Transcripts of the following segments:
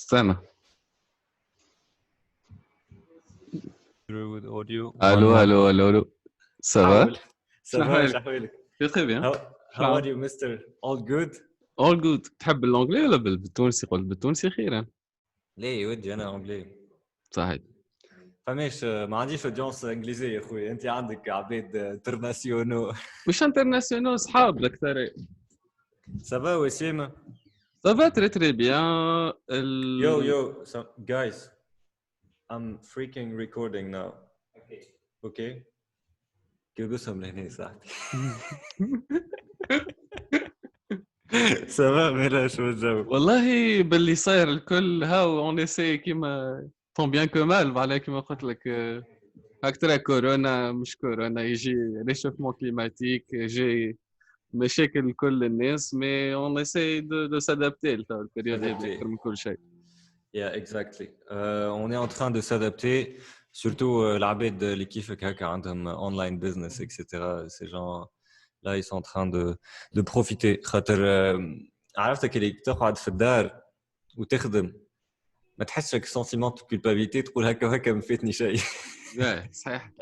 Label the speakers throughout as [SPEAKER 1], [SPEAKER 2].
[SPEAKER 1] استنى.
[SPEAKER 2] through with audio.
[SPEAKER 1] الو الو الو الو سافا
[SPEAKER 2] حاول. سافا شو احوالك؟
[SPEAKER 1] تري بيان.
[SPEAKER 2] How are you Mr. All good?
[SPEAKER 1] all good. تحب بالانجلي ولا بالتونسي؟ قلت بالتونسي خيرا.
[SPEAKER 2] ليه ودي انا انجلي
[SPEAKER 1] صحيح.
[SPEAKER 2] فماش ما عنديش اودينس انجليزيه يا خويا، انت عندك عباد انترناسيونو.
[SPEAKER 1] مش انترناسيونال صحاب الاكثر.
[SPEAKER 2] سافا وسيم.
[SPEAKER 1] سافا تري بيان.
[SPEAKER 2] Yo, so, guys, I'm freaking recording now. Okay. كيف قسم لهنا صاحبي. سافا مالا شو الجو؟
[SPEAKER 1] والله باللي صاير الكل هاو اون اسي كيما طون بيان كو مال على كيما قلت لك هكترا كورونا مش كورونا يجي ريشوفمون كليماتيك يجي مشاكل كل الناس مي اون اسي دو سادابتي لتو البريود هذه اكثر من كل شيء.
[SPEAKER 2] Yeah, exactly. On est en train de s'adapter, surtout l'abed les kiffek haka عندهم online business, etc. Ces gens là, ils sont en train de profiter. خاطر عرفتك اللي تقعد في الدار وتخدم ما تحسش sentiment de culpabilité تقول هكا وهكا ما فاتني شيء.
[SPEAKER 1] صحيح.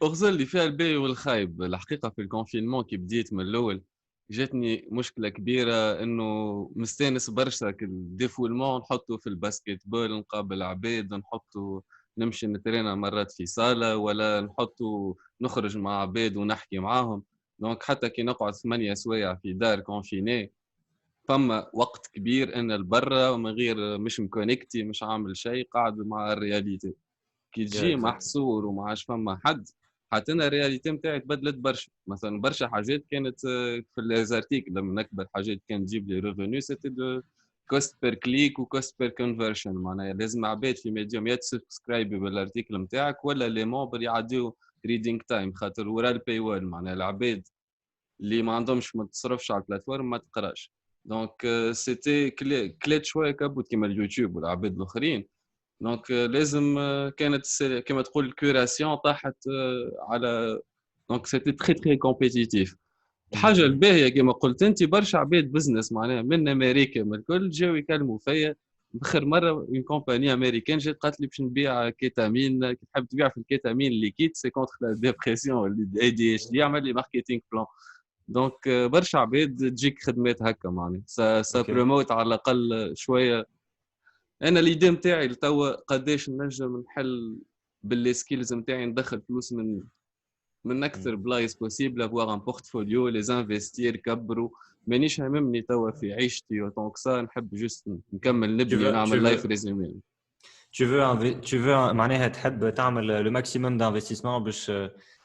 [SPEAKER 1] أغزل اللي فيها الباهي والخايب. الحقيقة في الكونفينمون كي بديت من الأول جاتني مشكلة كبيرة إنه مستانس برشا الديفولمون نحطه في الباسكت بول نقابل عباد نحطه نمشي نترينا مرات في صالة ولا نحطه نخرج مع عباد ونحكي معاهم. دونك حتى كي نقعد 8 سوايع في دار كونفيني فما وقت كبير أنا البرة ومن غير مش مكونكتي مش عامل شيء قاعد مع الرياليتي كي تجي محصور وما عادش فما حد. حتى انا الرياليتي نتاعي تبدلت برشا. مثلا برشا حاجات كانت في ليزارتيك لما نكبر حاجات كانت تجيب لي ريفوني سيتي دو كوست بير كليك وكوست بير كونفرشن. معناها لازم عباد في ميديوم يا تسبسكرايبي بالارتيكل نتاعك ولا لي مومبر يعديو ريدينغ تايم خاطر ورا الباي وول. معناها العباد اللي ما عندهمش ما تصرفش على البلاتفورم ما تقراش. دونك سيتي كليت شويه كابوت كيما اليوتيوب والعباد الاخرين. دونك لازم كانت كما تقول الكوراسيون طاحت على دونك سيتي تري تري كومبيتيتيف. الحاجه الباهيه كما قلت انت برشا عباد بزنس معناها من امريكا من الكل جاو يكلموا فيا. بخر مره اون كومباني امريكان جات قالت لي باش نبيع كيتامين. كي تحب تبيع في الكيتامين ليكيد سي كونتر لا ديبرسيون اي دي اتش دي اعمل لي ماركتينغ بلان. دونك برشا عباد تجيك خدمات هكا معناها سا بروموت على الاقل شويه. انا ليدي نتاعي لتوا قداش نجم نحل باللي سكيلز نتاعي ندخل فلوس من اكثر بلايص بوسيبل افواغ ان بورتفوليو لي انفستير كبروا. مانيش هممني توا في عيشتي دونك سا نحب جوست نكمل نبني ونعمل لايف ريزومي.
[SPEAKER 2] Tu veux معناها تحب تعمل le maximum d'investissement باش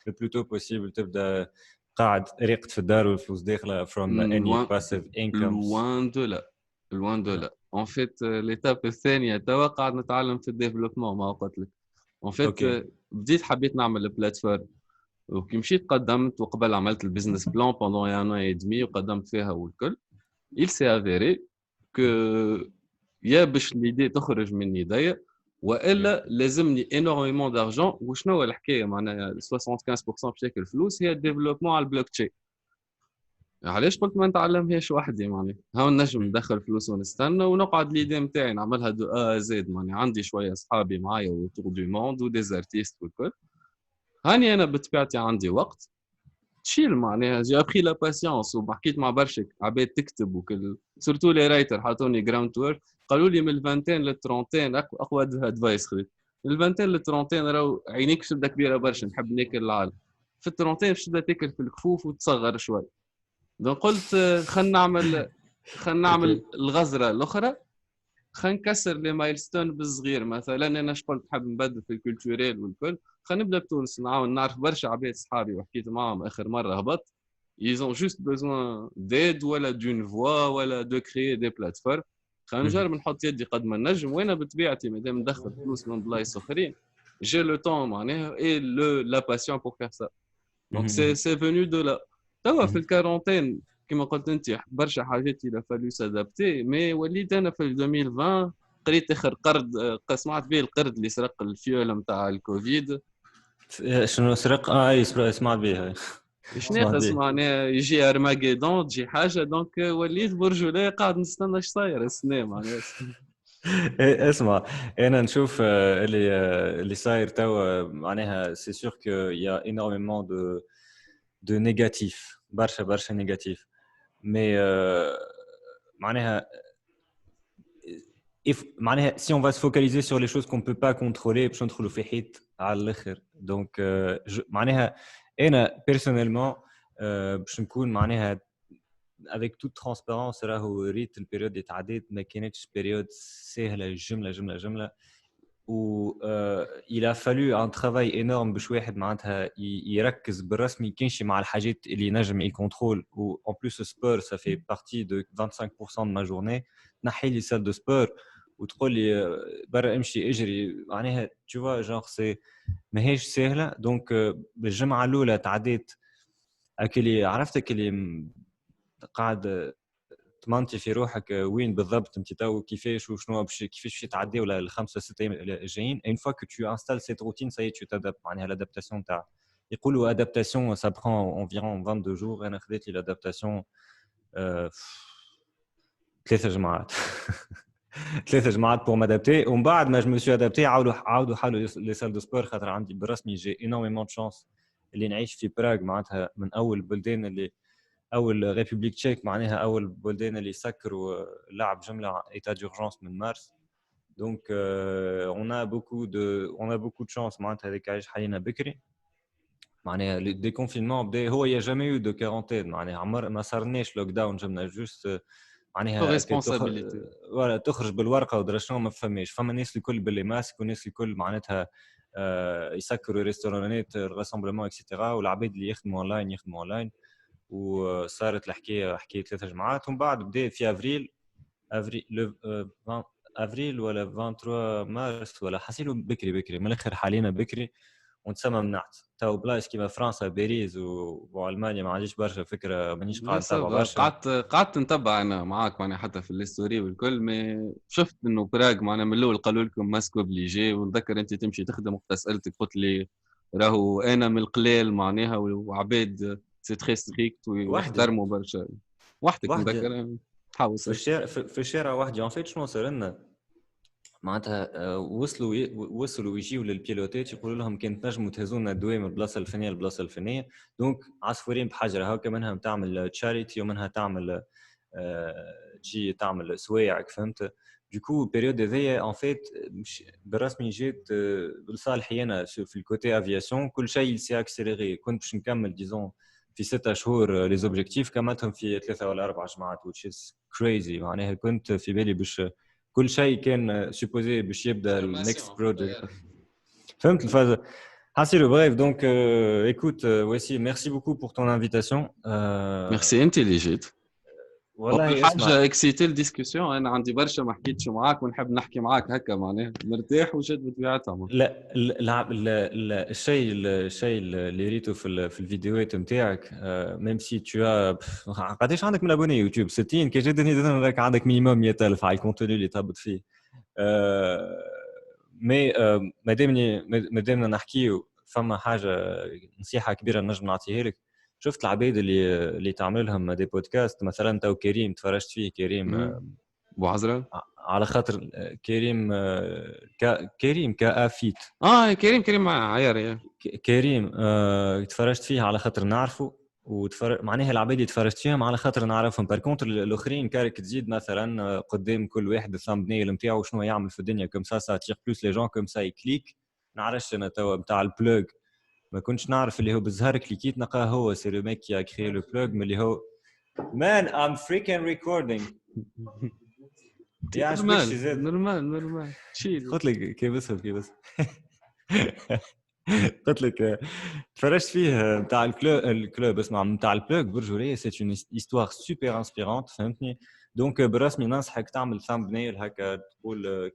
[SPEAKER 2] le plus tôt possible تبدا قاعد ريقت في الدار والفلوس داخله from any passive incomes.
[SPEAKER 1] loin de là. En fait l'étape الثانيه توا قاعد نتعلم في الديفلوبمون ما قلت لك. En fait بديت حبيت نعمل بلاتفورم وكي مشيت قدمت وقبل عملت البيزنس بلان pendant un an et demi وقدمت فيها والكل. Il s'est avéré que يا باش ليدي تخرج من يديا والا لازمني انورمون دارجون. وشنو هو الحكايه معناها 75% بشكل الفلوس هي الديفلوبمون على البلوك تشين. علاش قلت ما نتعلمهاش وحدي معناها هاو نجم ندخل فلوس ونستنى ونقعد ليدي نتاعي نعملها دو ا زد. معناها عندي شويه اصحابي معايا وتور دو موند وديزارتيست والكل. هاني انا بطبيعتي عندي وقت تشيل معناها جي ابخي لا باسيونس وحكيت مع برشا عباد تكتب وكل سورتو لي رايتر حاطوني جراوند وورك قالوا لي من الفانتين للترونتين اقوى ادفايس خذيت. من الفانتين للترونتين راهو عينيك شده كبيره برشا نحب ناكل العالم. في الترونتين شده تاكل في الكفوف وتصغر شوي. دونك قلت خلينا نعمل الغزره الاخرى. خلينا نكسر لي مايلستون بالصغير. مثلا انا قلت حاب نبدل في الكولتوريل والكل. خلينا نبدا بتونس نعرف برشا عباد صحابي وحكيت معاهم اخر مره هبط ils ont juste besoin d'aide ولا d'une voix ولا de créer des plateformes. خلينا نجرب نحط يدي قد ما نجم. وانا بطبيعتي مادام ندخل فلوس من بلايص اخرين j'ai le temps معناها et la passion pour faire ça. donc c'est venu de là. توا في الكارونتين كما قلت انت برشا حاجات الى فالو سادابتي مي وليت انا في 2020 قريت اخر قرض سمعت به القرض اللي سرق الفيول نتاع الكوفيد.
[SPEAKER 2] شنو سرق؟ اي سمعت بها.
[SPEAKER 1] شنو معناها يجي ارماجيدون تجي حاجه. دونك وليت برجوليه قاعد نستنى اش صاير السنه معناها
[SPEAKER 2] اسمع، انا نشوف اللي صاير توا معناها سي سور كو يا انورمون دو نيجاتيف برشا نيجاتيف مي معناها معناها si on va se focaliser sur les choses qu'on peut pas contrôler باش ندخلوا في حيط على الاخر دونك معناها انا personnellement باش نكون معناها avec toute transparence راهو ريت البيريود اللي تعديت ما كانتش بيريود سهله جمله و il a fallu un travail énorme باش واحد معناتها يركز بالرسمي كانش مع الحاجات اللي نجم يكونترول و en plus sport ça fait partie de 25% de ma journée تنحي لي salle de sport وتقول لي برا امشي اجري معناها tu vois genre c'est ماهيش سهله دونك بالجمعه الاولى تعديت اكلي عرفتك اللي قاعد تمنتي في روحك وين بالضبط انت تو كيفاش وشنو كيفاش تعدي ولا الخمسه ست ايام الجايين une fois que tu installes cette routine ça y est tu t'adaptes معناها l'adaptation تاع يقولوا adaptation ça prend environ 22 jours انا خديت لي l'adaptation 3 جمعات 3 جمعات pour m'adapter ومن بعد ما je me suis adapté عاودوا حلوا لي سال دو سبور خاطر عندي بالرسمي جي énormément de chance اللي نعيش في براغ معناتها من اول البلدان اللي اول ريبوبليك تشيك معناها اول بلدان اللي سكروا لعب جمله ايتا دورجونس من مارس دونك on a beaucoup de chance معناتها هذيك عايش حالينا بكري معناها لي كونفينمون بدا هو يا جامي يو دو كارونتين معناها عمر ما صارناش لوك داون جمنا جوست معناها ولا تخرج بالورقه ودرا شنو ما فهميش فما الناس الكل باللي ماسك والناس الكل معناتها يسكروا ريستورانات راسمبلمون اكسيتيرا والعباد اللي يخدموا اونلاين وصارت الحكايه حكايه 3 جمعات ومن بعد بدا في افريل ولا 23 مارس ولا حسيلو بكري من الاخر حالينا بكري ونتسمى منعت تو بلايص كيما فرنسا باريس والمانيا ما عنديش برشا فكره مانيش قاعد نتابع برشا
[SPEAKER 1] قعدت نتبع انا معاك معناها حتى في الستوري والكل ما شفت انه براغ معناها من الاول قالوا لكم ماسكو بليجي ونذكر انت تمشي تخدم وقت سالتك قلت لي راهو انا من القليل معناها وعباد سي تري ستريكت ويحترموا برشا وحدك نذكر تحاول
[SPEAKER 2] في الشارع وحدي ان فيت شنو صار لنا معناتها وصلوا يجيو للبيلوتات يقولوا لهم كان تنجموا تهزوا لنا الدواء من البلاصه الفلانيه للبلاصه الفلانيه دونك عصفورين بحجر هكا منها تعمل تشاريتي ومنها تعمل تجي تعمل سوايعك فهمت دوكو بيريود هذيا ان فيت بالرسمي جيت لصالحي انا في الكوتي افياسيون كل شيء سي اكسيليري كنت باش نكمل ديزون في 6 شهور لي زوبجيكتيف كملتهم في 3 ولا 4 جمعات which is crazy معناها كنت في بالي باش كل شيء كان سوبوزي باش يبدا النكست بروجيكت فهمت الفازه حاسيلو بريف دونك écoute Wessi merci beaucoup pour ton invitation
[SPEAKER 1] ميرسي انت اللي جيت
[SPEAKER 2] والله
[SPEAKER 1] حاجه اكسيتي الديسكسيون انا عندي برشا ما حكيتش معاك ونحب نحكي معاك هكا معناها مرتاح وجد بطبيعتها
[SPEAKER 2] لا الشيء اللي ريته في الفيديوهات نتاعك ميم سي تو قداش عندك من ابوني يوتيوب 60 كي جدا راك عندك مينيموم 100,000 على الكونتوني اللي تهبط فيه مي مادامنا نحكيو فما حاجه نصيحه كبيره نجم نعطيها لك شفت العباد اللي تعمل لهم دي بودكاست مثلا تو كريم تفرجت فيه كريم
[SPEAKER 1] بو عزرا
[SPEAKER 2] على خاطر كريم كافيت
[SPEAKER 1] كريم عيار
[SPEAKER 2] كريم تفرجت فيه على خاطر نعرفه معناها العباد اللي تفرجت فيهم على خاطر نعرفهم باركونتر الاخرين كارك تزيد مثلا قدام كل واحد الثامبنيل نتاعو شنو يعمل في الدنيا كوم سا تير بلوس لي جون كوم سا يكليك نعرفش انا توا نتاع البلوغ ما كنتش نعرف اللي هو بالزهر كليكيت نلقاه هو سي لو ميك كي ا كريي لو بلوغ من اللي هو مان ام فريكين ريكوردينج
[SPEAKER 1] يا نورمال شيل
[SPEAKER 2] قلت لك كيف قلت لك تفرجت فيه نتاع الكلوب اسمع نتاع البلوغ برجوليه سي اون هيستوار سوبر انسبيرونت فهمتني دونك بالرسمي ننصحك تعمل ثامبنيل هكا تقول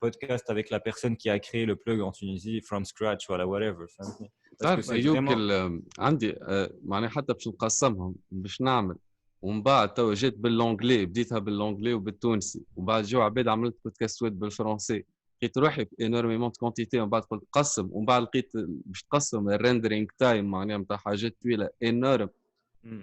[SPEAKER 2] بودكاست افيك لا بيرسون كي ا كريي لو بلوغ ان تونيزي فروم سكراتش ولا وات فهمتني
[SPEAKER 1] تعرف ايوب عندي معناها حتى باش نقسمهم باش نعمل ومن بعد تو جيت باللونجلي بديتها باللونجلي وبالتونسي وبعد جو عباد عملت بودكاست ويد بالفرنسي لقيت روحي انورميمون كونتيتي ومن بعد قلت قسم ومن بعد لقيت باش تقسم الريندرينج تايم معناها نتاع حاجات طويله انورم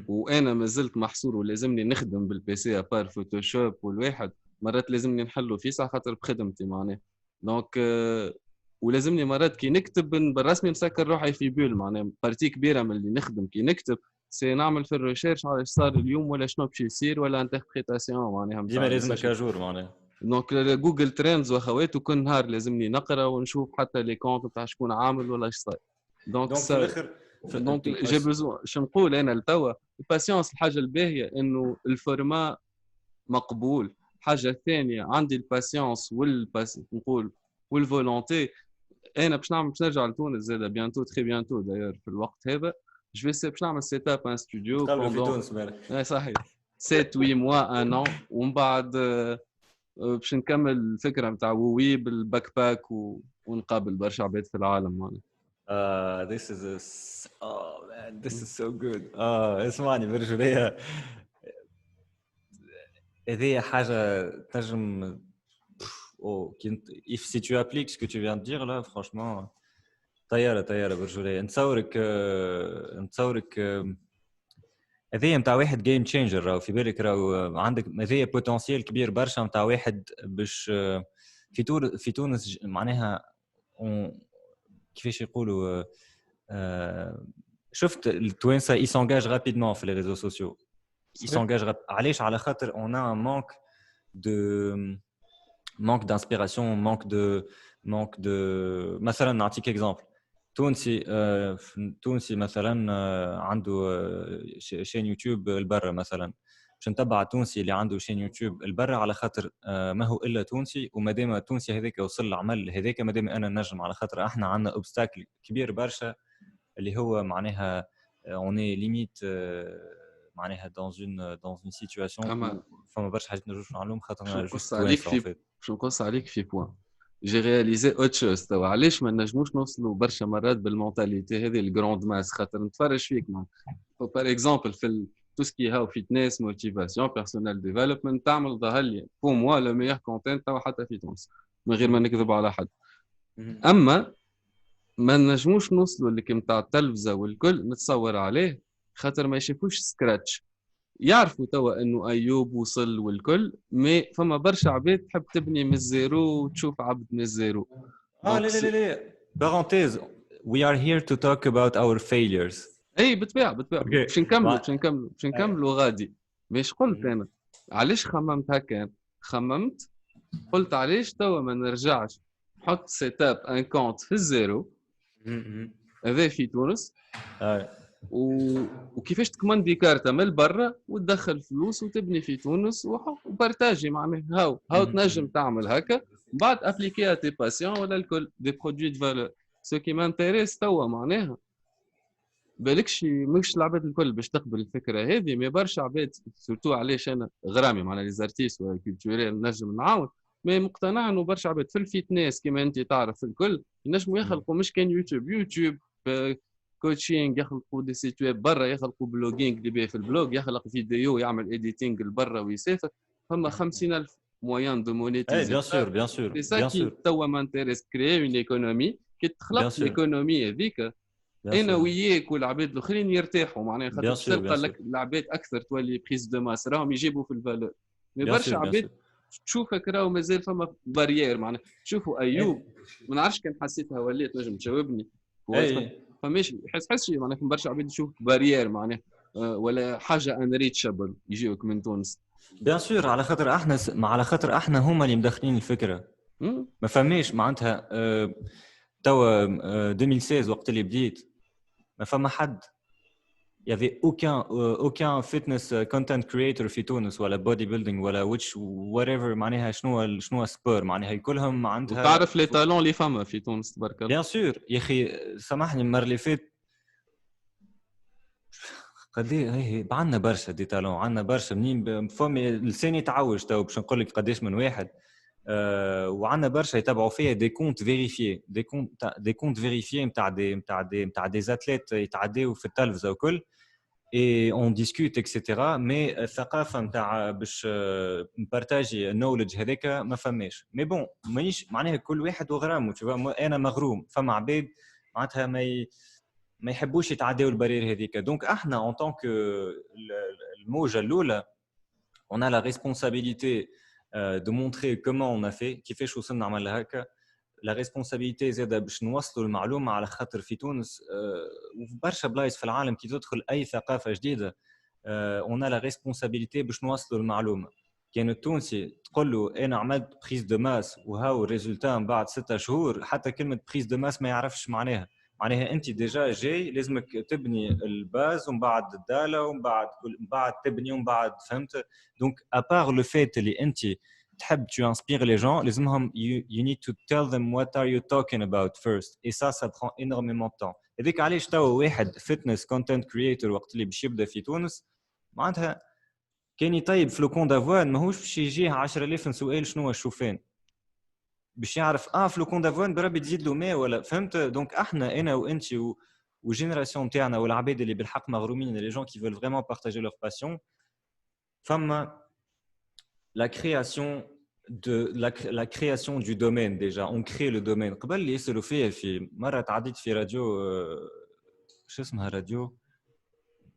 [SPEAKER 1] وانا ما زلت محصور ولازمني نخدم بالبي سي ابار فوتوشوب والواحد مرات لازمني نحلو فيس على خاطر بخدمتي معناها دونك ولازمني مرات كي نكتب بالرسمي مسكر روحي في بول معناها بارتي كبيره من اللي نخدم كي نكتب سي نعمل في الريشيرش على ايش صار اليوم ولا شنو باش يصير ولا انتربريتاسيون معناها
[SPEAKER 2] ديما لازمك اجور معناها.
[SPEAKER 1] دونك جوجل ترندز واخواته كل نهار لازمني نقرا ونشوف حتى لي كونت تاع شكون عامل ولا ايش صار دونك
[SPEAKER 2] في الاخر
[SPEAKER 1] دونك جي بوزون شو نقول انا لتوا الباسيونس الحاجه الباهيه انه الفورما مقبول. حاجه ثانيه عندي الباسيونس نقول والفولونتي. انا باش نرجع لتونس زاد بيانتو تري بيانتو داير في الوقت هذا باش نعمل سيت اب ان ستوديو
[SPEAKER 2] قبل في تونس بالك.
[SPEAKER 1] اي صحيح 7 8 موا ان ان ومن بعد باش نكمل الفكره نتاع وي بالباك باك ونقابل برشا عباد في العالم معناها.
[SPEAKER 2] This is so good. اسمعني برجوليه هذه حاجه تنجم if si tu appliques ce que tu viens de dire là franchement طياره برجوليه نتصورك هذه نتاع واحد جيم تشينجر راهو في بالك راهو عندك هذه بوتنسيال كبير برشا نتاع واحد باش في تونس معناها كيفاش يقولوا شفت التوانسه يسونجاج رابيدمون في لي ريزو سوسيو يسونجاج علاش على خاطر on a un manque d'inspiration manque de مثلا نعطيك اكزامبل تونسي مثلا عنده شين يوتيوب البرة مثلا باش نتبع تونسي اللي عنده شين يوتيوب البرة على خاطر ما هو الا تونسي وما دام التونسي هذاك وصل العمل هذاك ما دام انا نجم على خاطر احنا عندنا اوبستاكل كبير برشا اللي هو معناها on est limite معناها dans une situation فما برشا حاجات نجوش نعلم خاطر
[SPEAKER 1] نقص عليك في باش نقص عليك في بوان جي رياليزي اوت شوز توا علاش ما نجموش نوصلوا برشا مرات بالمونتاليتي هذه الجراند ماس خاطر نتفرج فيك بار اكزومبل في تو سكي هاو فيتنس موتيفاسيون بيرسونال ديفلوبمنت تعمل ظهر لي بو موا لو ميور كونتنت توا حتى في تونس من غير ما نكذب على حد. اما ما نجموش نوصلوا اللي كيما التلفزه والكل نتصور عليه خاطر ما يشوفوش سكراتش يعرفوا توا انه ايوب وصل والكل مي فما برشا عباد تحب تبني من الزيرو وتشوف عبد من الزيرو.
[SPEAKER 2] لا parenthèse we are here to talk about our failures.
[SPEAKER 1] اي بالطبيعه باش نكملوا غادي. مش قلت انا علاش خممت هكا خممت قلت علاش توا ما نرجعش نحط سيت اب ان كونت في الزيرو هذا في تونس وكيفاش تكمندي كارتة من برا وتدخل فلوس وتبني في تونس وبارتاجي معناها هاو تنجم تعمل هكا بعد ابليكيها تي باسيون ولا الكل دي برودوي دو فالور سو كي مانتيريس توا معناها بالكش مش العباد الكل باش تقبل الفكره هذه مي برشا عباد سورتو علاش انا غرامي معناها لي زارتيست والكولتوريل نجم نعاون مي مقتنع انه برشا عباد في الفيتنس كيما انت تعرف الكل ينجموا يخلقوا مش كان يوتيوب كوتشينغ يخلقوا دي سيت ويب برا يخلقوا بلوجينغ اللي بيه في البلوج يخلق فيديو يعمل اديتينغ لبرا ويسافر فما 50,000 مويان دو مونيتيزاسيون
[SPEAKER 2] بيان سور
[SPEAKER 1] سي سا كي توا مانتيريس كريي اون ايكونومي كي تخلق الايكونومي هذيك انا وياك والعباد الاخرين يرتاحوا معناها خاطر تلقى لك العباد اكثر تولي بريز دو ماس راهم يجيبوا في الفالور مي برشا عباد تشوفك راهو مازال فما باريير معناها شوفوا ايوب ما نعرفش كان حسيتها وليت نجم تجاوبني فماش حس معناها برشا عباد يشوف باريير معناها ولا حاجه انريتشابل يجيوك من تونس
[SPEAKER 2] بيان سور على خاطر احنا هما اللي مدخلين الفكره ما فماش معناتها توا 2016 وقت اللي بديت ما فما حد il y avait aucun fitness content creator في تونس ولا body building ولا whatever معناها شنو سبور معناها كلهم عندها
[SPEAKER 1] تعرف لي تالون اللي فما في تونس تبارك الله
[SPEAKER 2] بيان سور يا اخي سامحني المره اللي فات قديه هي عندنا برشا دي تالون عندنا برشا منين فمي لساني تعوج تو باش نقول لك قداش من واحد وعندنا برشا يتابعوا فيها دي كونت فيريفيي دي كونت فيريفيي نتاع دي اتليت يتعداو في التلفزه وكل et on discute etc mais الثقافه نتاع باش نبارطاجي النولج هذاك ما فماش مي بون مانيش معناها كل واحد وغرامه تشوف انا مغروم فما عباد معناتها ما يحبوش يتعداو البرير هذيك دونك احنا en tant que الموجه الاولى on a la responsabilité de montrer comment on a fait كيفاش وصلنا عملنا هكا. La responsabilité زاده باش نوصلوا المعلومه على خاطر في تونس وفي برشا بلايص في العالم كي تدخل اي ثقافه جديده on a la responsabilité باش نوصلوا المعلومه. كان التونسي تقول له انا عملت بريز دو ماس وهاو الريزولتا من بعد 6 شهور حتى كلمه بريز دو ماس ما يعرفش معناها انت ديجا جاي لازمك تبني الباز ومن بعد الداله ومن بعد تبني ومن بعد فهمت. دونك ابار لو فيت اللي انت تحب tu inspires les gens لازمهم you need to tell them what are you talking about first et ça prend énormément de temps. هذيك علاش تو واحد فيتنس كونتنت كرييتور وقت اللي باش يبدا في تونس معناتها كان يطيب في لوكون دافوان ماهوش باش يجيه 10,000 سؤال شنو الشوفان باش يعرف في لوكون دافوان بربي تزيد له 100 ولا فهمت. دونك احنا انا وانت والجينيراسيون تاعنا والعباد اللي بالحق مغرومين لي جون كي veulent vraiment partager leur passion فما la création du domaine déjà on crée le domaine قبل اللي يسالوا فيها في مره تعديت في راديو شو اسمها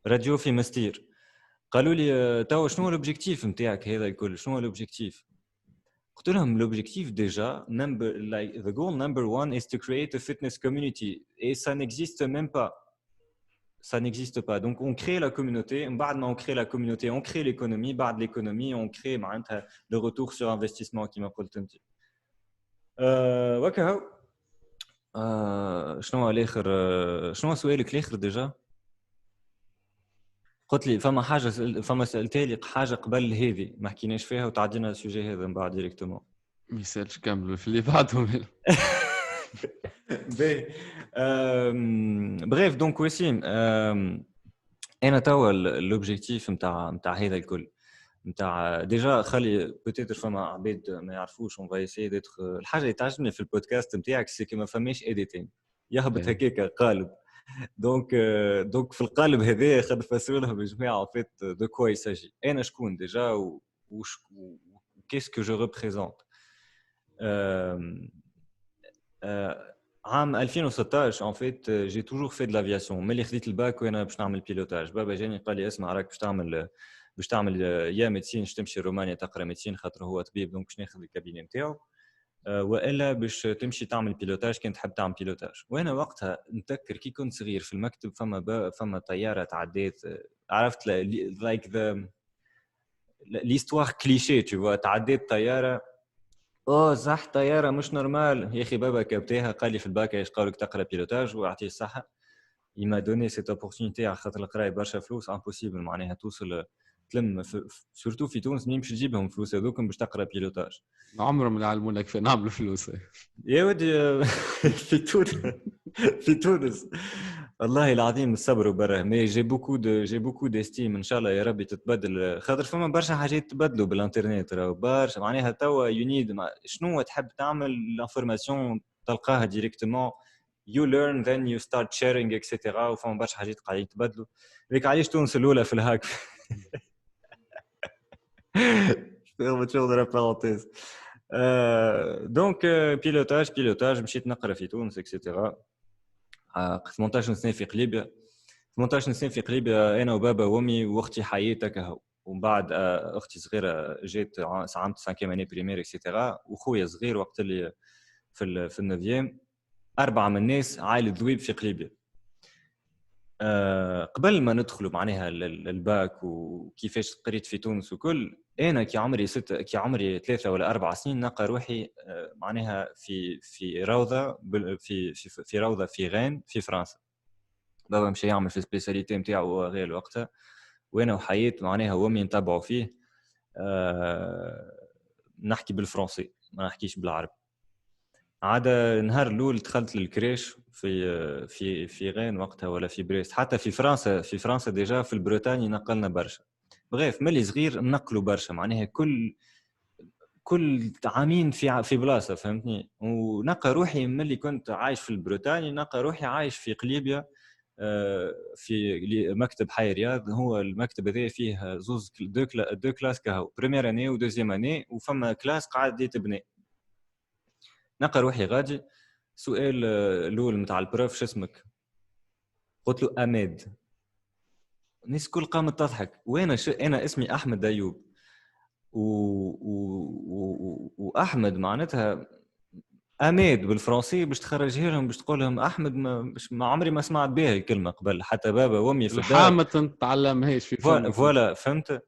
[SPEAKER 2] راديو في مستير قالوا لي تو شنو لوبجيكتيف نتاعك هذا الكل شنو لوبجيكتيف قلت لهم l'objectif déjà the goal number 1 is to create a fitness community et ça n'existe même pas. Ça n'existe pas. Donc, on crée la communauté. On crée la communauté. On crée l'économie. بعد l'économie, on crée le retour sur investissement qui m'a قلت انت. وكهو. شنو الاخر شنو سؤالك الاخر ديجا؟ قلت لي فما سألتي لي حاجه قبل هذه ما حكيناش فيها وتعدينا السوجي هذا من بعد ديريكتومون.
[SPEAKER 1] ما يسالش كامل في اللي بعدهم.
[SPEAKER 2] بريف دونك وسيم انا توا لوبجيكتيف نتاع هذا الكل نتاع ديجا خلي بوتيتر فما عباد ما يعرفوش اون فاي سي ديتر الحاجه اللي تعجبني في البودكاست نتاعك سي كي ما فماش اديتين يهبط هكاك قالب دونك في القالب هذا خد فاسولهم بالجماعه فيت دو كوا يساجي انا شكون ديجا و qu'est-ce que je représente. عام 2016 en fait j'ai toujours fait de l'aviation ملي خديت الباك وانا باش نعمل بيلوتاج بابا جاني قال لي اسمع راك باش تعمل يا ميديسين تمشي رومانيا تقرا ميديسين خاطر هو طبيب دونك باش ناخذ الكابينه نتاعو والا باش تمشي تعمل بيلوتاج كنت تحب تعمل بيلوتاج. وانا وقتها نتذكر كي كنت صغير في المكتب فما طياره تعديت عرفت لايك ذا ليستوار كليشيه tu vois تعديت طياره صح طياره مش نورمال يا اخي بابا كابتيها قال لي في الباك ايش قالك تقرا بيلوتاج واعطيه الصحه يما دوني سيت اوبورتونيتي على خاطر القرايه برشا فلوس امبوسيبل معناها توصل تلم سورتو في تونس مين باش تجيبهم فلوس هذوك باش تقرا بيلوتاج
[SPEAKER 1] عمرهم ما يعلمونا كيف نعملوا فلوس
[SPEAKER 2] يا ودي في تونس والله العظيم الصبر برا مي جي بوكو ديستيم ان شاء الله يا ربي تتبدل خاطر فما برشا حاجات تبدلوا بالانترنت راهو برشا معناها توا يونيد شنو تحب تعمل لانفورماسيون تلقاها ديريكتومون you learn then you start sharing etc. وفما برشا حاجات قاعدين يتبدلوا هيك علاش تونس الاولى في الهاك فيرمتور بارونتيز دونك بيلوتاج مشيت نقرا في تونس اكسيتيرا 18 سنه في قليبيا 18 سنه في قليبيا انا وبابا وامي واختي حياتك هو ومن بعد اختي صغيره جات عام 5 اني بريمير اكسيتيرا وخويا صغير وقت اللي في النوفيام 4 من الناس عائله ذويب في قليبيا. قبل ما ندخلوا معناها الباك وكيفاش قريت في تونس وكل انا كي عمري 3 ولا 4 سنين نلقى روحي معناها في روضه في روضه في غين في فرنسا. بابا مشى يعمل في سبيساليتي نتاعو غير وقتها وانا وحياة معناها وامي نتابعوا فيه نحكي بالفرنسي ما نحكيش بالعربي. عادة النهار الاول دخلت للكريش في غين وقتها ولا في بريست حتى في فرنسا ديجا في البريطاني نقلنا برشا. بغيف ملي صغير نقلوا برشا معناها كل عامين في بلاصه فهمتني. ونلقى روحي ملي كنت عايش في البريطاني نلقى روحي عايش في قليبيا في مكتب حي رياض. هو المكتب هذا فيه زوز دو كلاس كهو بريمير اني ودوزيام اني وفما كلاس قاعد يتبني. نلقى روحي غادي سؤال الاول نتاع البروف شو اسمك قلت له اماد. الناس كل قامت تضحك وانا انا اسمي احمد ايوب. واحمد معناتها اماد بالفرنسي باش تخرجها لهم باش تقول لهم احمد ما عمري ما سمعت بها الكلمه قبل حتى بابا وامي في الدار
[SPEAKER 1] الحامة تتعلمهاش في فمك.
[SPEAKER 2] فوالا فهمت.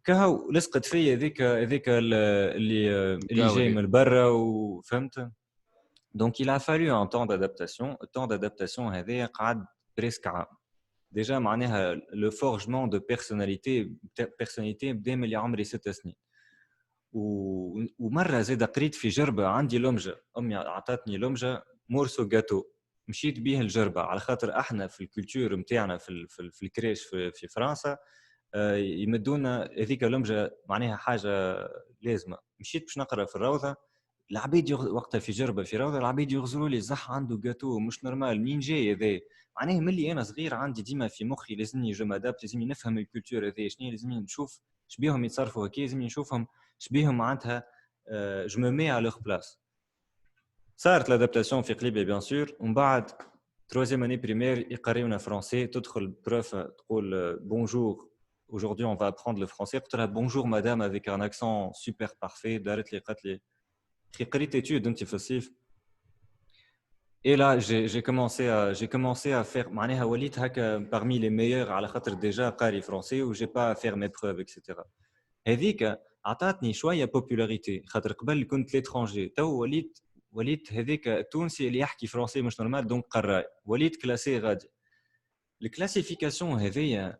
[SPEAKER 2] كهو لصقت فيا هذيك اللي جاي
[SPEAKER 1] قاولي.
[SPEAKER 2] من برا وفهمت. دونك il a fallu un temps d'adaptation. التون d'adaptation هذايا قعد بريسك عام ديجا معناها لو فورجمون دو بيرسوناليتي بدا من اللي عمري 6 سنين. ومره زاد قريت في جربه عندي لمجه امي اعطتني لمجه مورسو جاتو مشيت بيه الجربه على خاطر احنا في الكولتور نتاعنا في الكريش في فرنسا يمدونا هذيك لمجه معناها حاجه لازمه. مشيت باش نقرا في الروضه العبيد وقتها في جربه في روضه العبيد يغزروا لي زح عنده جاتو مش نورمال منين جاي هذا معناها ملي انا صغير عندي ديما في مخي لازمني جو مادابت لازمني نفهم الكولتور هذا شنو لازمني نشوف شبيهم يتصرفوا هكا لازمني نشوفهم شبيهم معناتها جو مي مي على لوغ بلاص. صارت لادابتاسيون في قليبيا بيان سور ومن بعد troisième année primaire يقريونا فرونسي تدخل بروف تقول بونجور aujourd'hui on va apprendre le français قلت لها bonjour madame avec un accent super parfait دارت لي قالت لي قريت étude انت في الصيف. Et là j'ai commencé à faire معناها وليت هكا parmi les meilleurs على خاطر déjà قاري فرونسي و j'ai pas à faire mes preuves etc. هذيك عطاتني شويه بوبولاريتي خاطر قبل كنت ليترونجي تو وليت هذيك التونسي اللي يحكي فرنسي مش نورمال دونك قراي وليت كلاسي غادي. الكلاسيفيكاسيون هذيا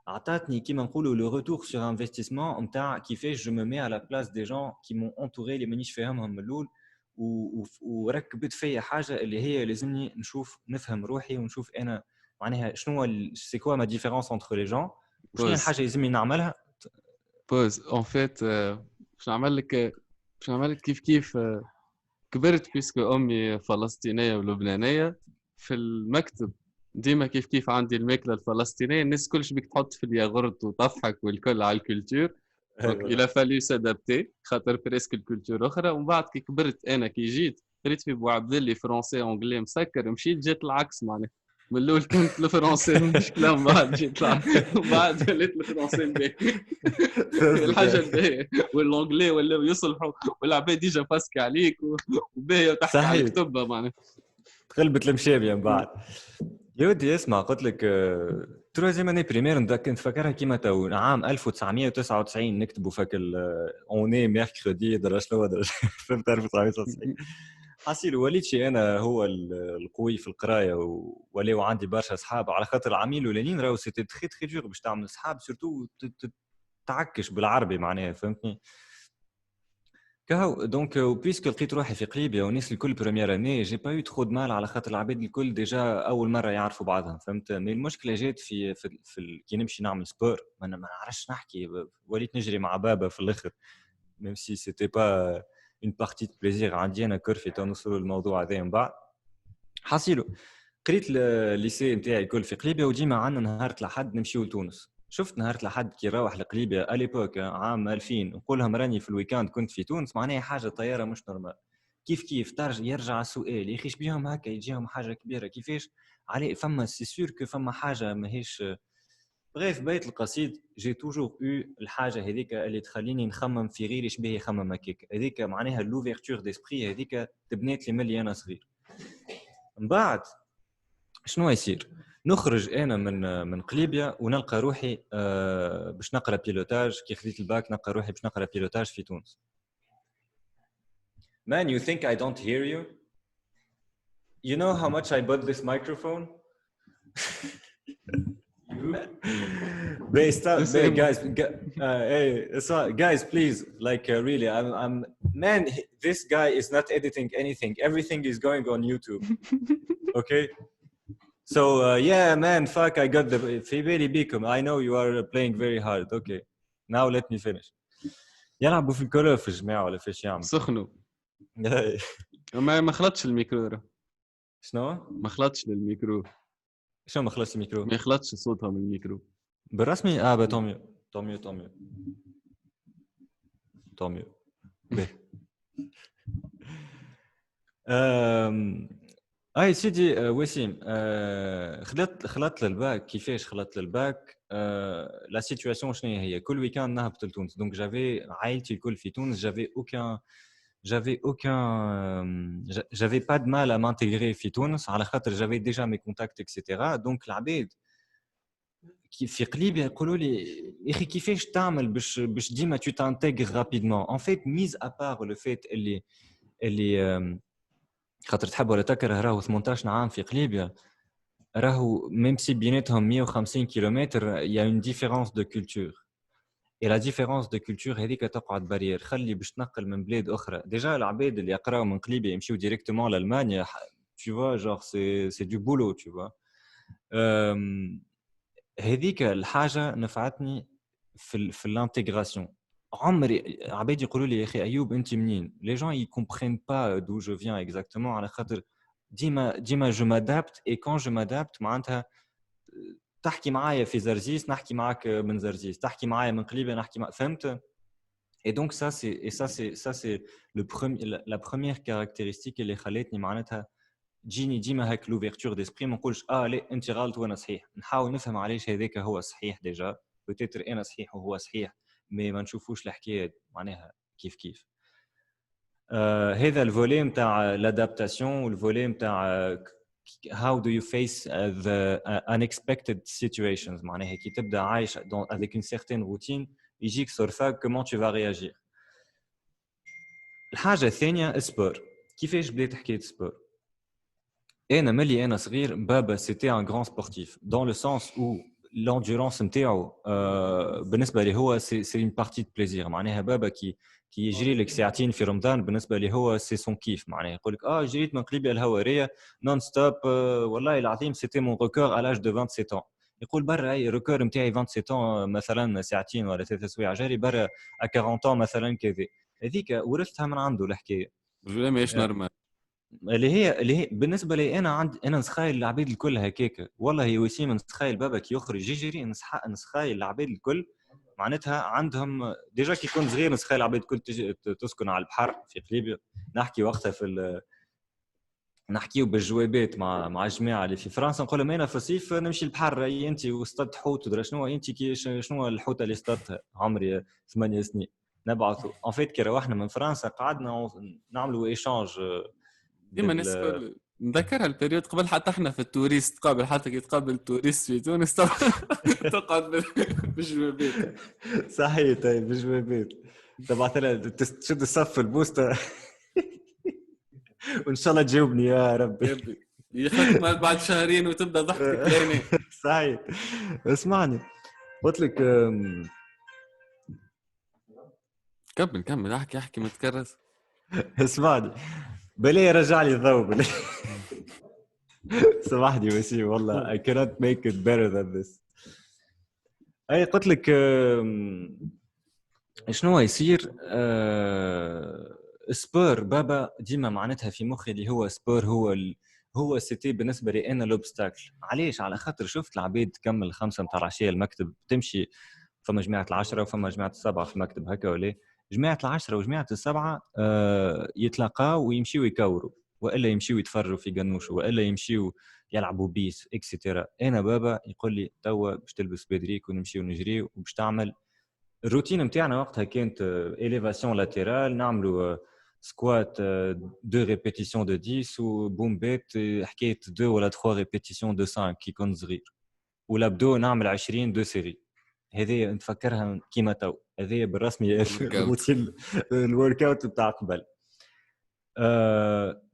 [SPEAKER 2] عطاتني كيما نقولوا لو روتور سور انفستيسمون نتاع كيفاش جو مي مي على بلاص دي جون كي مون انتوري اللي مانيش فاهمهم من الاول وركبت فيا حاجه اللي هي لازمني نشوف نفهم روحي ونشوف انا معناها شنو سي كوا ما ديفيرونس انتر لي جون وشنو
[SPEAKER 1] بوز
[SPEAKER 2] الحاجه لازمني نعملها.
[SPEAKER 1] بوز اون فيت باش نعمل لك كيف كبرت بيسكو امي فلسطينيه ولبنانيه في المكتب. ديما كيف عندي الماكله الفلسطينيه الناس كلش بيك تحط في الياغورت وتضحك والكل على الكولتور. دونك الى فالي سادابتي خاطر بريسك الكولتور اخرى. ومن بعد كي كبرت انا كي جيت قريت في بوعبد اللي فرونسي اونجلي مسكر مشيت جات العكس معناها. من الاول كنت الفرنسي مشكله من بعد جيت من بعد وليت الفرنسي باهي. الحاجه الباهيه والانجلي ولاو يصلحوا والعباد ديجا فاسكي عليك وباهيه وتحكي على
[SPEAKER 2] صحيح
[SPEAKER 1] الكتب معناها.
[SPEAKER 2] تقلبت المشابيه من بعد. يا ودي اسمع قلت لك تروزيام اني بريمير كنت فاكرها كيما تو عام 1999 نكتبوا فاك اوني ميركردي درا شنو درا فهمت 1999 حاسيل وليت شي انا هو القوي في القرايه ولاو عندي برشا اصحاب على خاطر العامين الاولانيين راهو سيتي تري تري دور باش تعمل اصحاب سورتو تعكش بالعربي معناها فهمتني كهو دونك بيسكو لقيت روحي في قليبيا والناس الكل بروميير اني جي با يو ترو دو مال على خاطر العباد الكل ديجا اول مره يعرفوا بعضهم فهمت. مي المشكله جات كي نمشي نعمل سبور ما نعرفش نحكي وليت نجري مع بابا في الاخر ميم سي سيتي با اون بارتي دو بليزير عندي انا كرفي تنوصلوا الموضوع هذا من بعد حاسيلو. قريت الليسي نتاعي الكل في قليبيا وديما عندنا نهار الاحد نمشيو لتونس. شفت نهار الاحد كي نروح لقليبيا اليبوك عام 2000 نقول لهم راني في الويكاند كنت في تونس معناها حاجه طياره مش نورمال. كيف يرجع السؤال يا اخي بيهم هكا يجيهم حاجه كبيره كيفاش عليه فما سي سور كو فما حاجه ماهيش بغيف بيت القصيد جي توجور او الحاجه هذيك اللي تخليني نخمم في غير شبيه يخمم هكاك هذيك معناها لوفيرتور ديسبري هذيك تبنات لي ملي انا صغير. من بعد شنو يصير نخرج انا من قليبيا ونلقى روحي باش نقرا بيلوتاج كي خديت الباك نلقى روحي باش نقرا بيلوتاج في تونس. Man, you think I don't hear you? You know how much I bought this microphone? Guys, please, like really, I'm man. This guy is not editing anything. Everything is going on YouTube. Okay. So yeah, man, fuck, I got the في بالي بيكم. I know you are playing very hard. Okay, now let me finish. يلعبوا في الكرة في الجماعة ولا فيش يعمل؟
[SPEAKER 1] سخنوا. ما خلطش الميكرو.
[SPEAKER 2] شنو؟
[SPEAKER 1] ما خلطش للميكرو.
[SPEAKER 2] شنو ما خلطش الميكرو؟
[SPEAKER 1] ما يخلطش صوتها من الميكرو.
[SPEAKER 2] بالرسمي طوميو به. اي سيدي وسيم خلطت للباك. كيفاش خلطت للباك؟ لا سيتوياسيون شنو هي؟ كل ويكاند نهبط لتونس، دونك جافي عائلتي الكل في تونس. j'avais pas de mal à m'intégrer في تونس على خاطر j'avais déjà mes contacts etc. دونك العباد كي في قليبي يقولوا لي يا اخي كيفاش تعمل باش ديما tu t'intègres rapidement. En fait mise à part le fait اللي خاطر تحب ولا تكره راهو 18 عام في قليبيا، راهو ميم سي بيناتهم 150 كيلومتر il y a une différence de culture. Et la différence de culture هذيك تقعد بارير. خلي باش تنقل من بلاد اخرى ديجا العباد اللي يقراو من قليبيا يمشيو ديريكتومون لالمانيا tu vois genre c'est du boulot tu vois. هذيك الحاجه نفعتني في الانتيغراسيون. عمري عباد يقولوا لي يا اخي ايوب انت منين؟ لي جون ils comprennent pas d'où je viens exactement على خاطر ديما je m'adapte et quand je m'adapte معناتها تحكي معايا في زرزيس نحكي معاك من زرزيس، تحكي معايا من قليبه نحكي فهمت. et donc ça c'est la première caractéristique اللي خلتني معناتها تجيني ديما هاك لوفيرتور ديسبري. ما نقولش لا انت غلط وانا صحيح، نحاول نفهم علاش هذاك هو صحيح ديجا، بوتيتر انا صحيح وهو صحيح، ما نشوفوش الحكايه معناها كيف كيف. هذا الفولي نتاع l'adaptation والفولي نتاع how do you face the unexpected situations. معناها كي تبدا عايش avec une certaine routine يجيك صرفاك comment tu vas réagir. الحاجه الثانيه السبور. كيفاش بديت حكايه السبور؟ انا ملي انا صغير بابا سيتي ان غران سبورتيف دون لو سونس او l'endurance نتاعو بالنسبه لي هو سي اون بارتي دو بليزير. معناها بابا كي يجري لك ساعتين في رمضان بالنسبه لي هو سي سون كيف. معناها يقول لك جريت من قليبيا الهواريه نون ستوب والله العظيم سيتي مون ريكور على لاج دو 27 ans. يقول برا اي ريكور نتاعي 27 ans مثلا ساعتين ولا 3 سوايع جاري برا ا 40 ans مثلا كذا. هذيك ورثتها من عنده الحكايه.
[SPEAKER 1] جو ماهيش نورمال.
[SPEAKER 2] اللي هي بالنسبه لي انا نسخايل العبيد الكل هكاك. والله يا وسيم نسخايل بابك يخرج يجري نسخايل العبيد الكل معناتها عندهم ديجا كي كنت صغير نسخايل العبيد الكل تسكن على البحر في قليبيا. نحكي وقتها نحكيو بالجوابات مع الجماعه اللي في فرنسا، نقول لهم انا في الصيف نمشي البحر انت واصطاد حوت ودرا شنو انت كي شنو الحوته اللي اصطادتها عمري 8 سنين نبعثوا ان فيت كي روحنا من فرنسا قعدنا نعملوا ايشانج
[SPEAKER 1] ديما الناس الكل نذكرها البريود قبل حتى احنا في التوريست قابل حتى كي تقابل التوريست في تونس تقعد بالجوابات.
[SPEAKER 2] صحيح. طيب بالجوابات تبعث لها تشد الصف البوسطه وان شاء الله تجاوبني يا ربي
[SPEAKER 1] يختم بعد شهرين وتبدا ضحكتك ليني.
[SPEAKER 2] صحيح. اسمعني قلت لك
[SPEAKER 1] كمل احكي ما تكرس.
[SPEAKER 2] اسمعني بلي رجع لي الضوء بلي سامحني وسيم والله I cannot make it better than this. اي قلت لك شنو يصير سبور بابا ديما معناتها في مخي اللي هو سبور هو سيتي بالنسبه لي انا لوبستاكل. علاش؟ على خاطر شفت العباد تكمل 5 متاع العشيه المكتب تمشي فما جماعه 10 وفما جماعه 7 في المكتب هكا ولا جماعه 10 وجماعه 7 يتلاقاو ويمشيو يكوروا والا يمشيو يتفرجوا في قنوش والا يمشيو يلعبوا بيس اكسترا. انا بابا يقول لي توا باش تلبس بدريك ونمشيو نجريو وباش تعمل الروتين نتاعنا وقتها كانت élévation latérale نعملوا سكوات 2 ريبيتيسيون دو 10 وبوم بيت حكايه 2 ولا 3 ريبيتيسيون دو 5 كي كنت صغير ولا بدو نعمل 20 دو سيري. هذه نتفكرها كيما تو هذه بالرسمي الروتين الورك اوت بتاع قبل.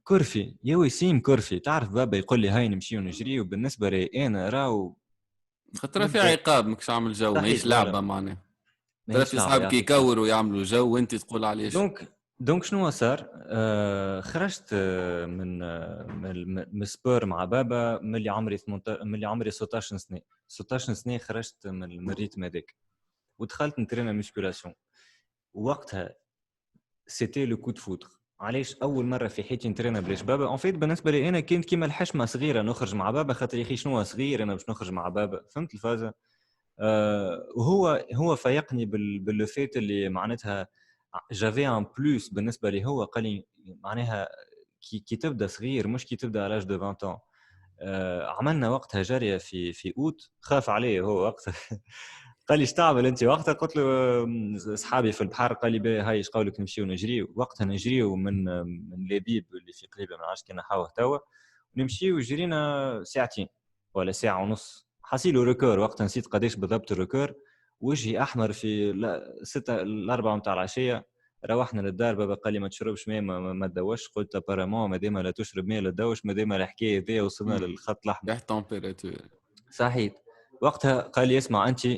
[SPEAKER 2] كرفي يا وسيم كرفي تعرف بابا يقول لي هاي نمشيو نجري وبالنسبه لي انا راو
[SPEAKER 1] خاطر في عقاب ماكش عامل جو ماهيش لعبه معناها ترى في صحابك يكوروا يعملوا جو وانت تقول عليش.
[SPEAKER 2] دونك شنو صار؟ خرجت من سبور مع بابا ملي عمري 16 سنه. 16 سنه خرجت من الريتم هذاك ودخلت نترينا ميسكولاسيون. وقتها سيتي لو كو دو فوتر. علاش؟ اول مره في حياتي نترينا بلاش بابا. ان فيت بالنسبه لي انا كانت كيما الحشمه صغيره نخرج مع بابا خاطر يا اخي شنو صغير انا باش نخرج مع بابا. فهمت الفازه؟ وهو فايقني باللو فيت اللي معناتها جافي ان بلوس بالنسبه لي. هو قال لي معناها كي تبدا صغير مش كي تبدا على 20 ans. عملنا وقتها جاريه في اوت خاف عليه هو وقتها قال لي ايش تعمل انت وقتها قلت له اصحابي في البحر قال لي باهي هاي ايش قولك نمشيو نجريو وقتها نجريو من لبيب اللي في قليبه من عشان نحاوه توا نمشيو جرينا ساعتين ولا ساعه ونص حصيلو ريكور وقتها نسيت قداش بالضبط الريكور وجهي احمر في 6 4 متاع العشيه روحنا للدار بابا قال لي ما تشربش ماء ما تدوش قلت ابارامون مادام لا تشرب ماء لا تدوش مادام الحكايه ذي وصلنا للخط الاحمر
[SPEAKER 1] تحت تمبيراتور
[SPEAKER 2] صحيح وقتها قال لي اسمع انت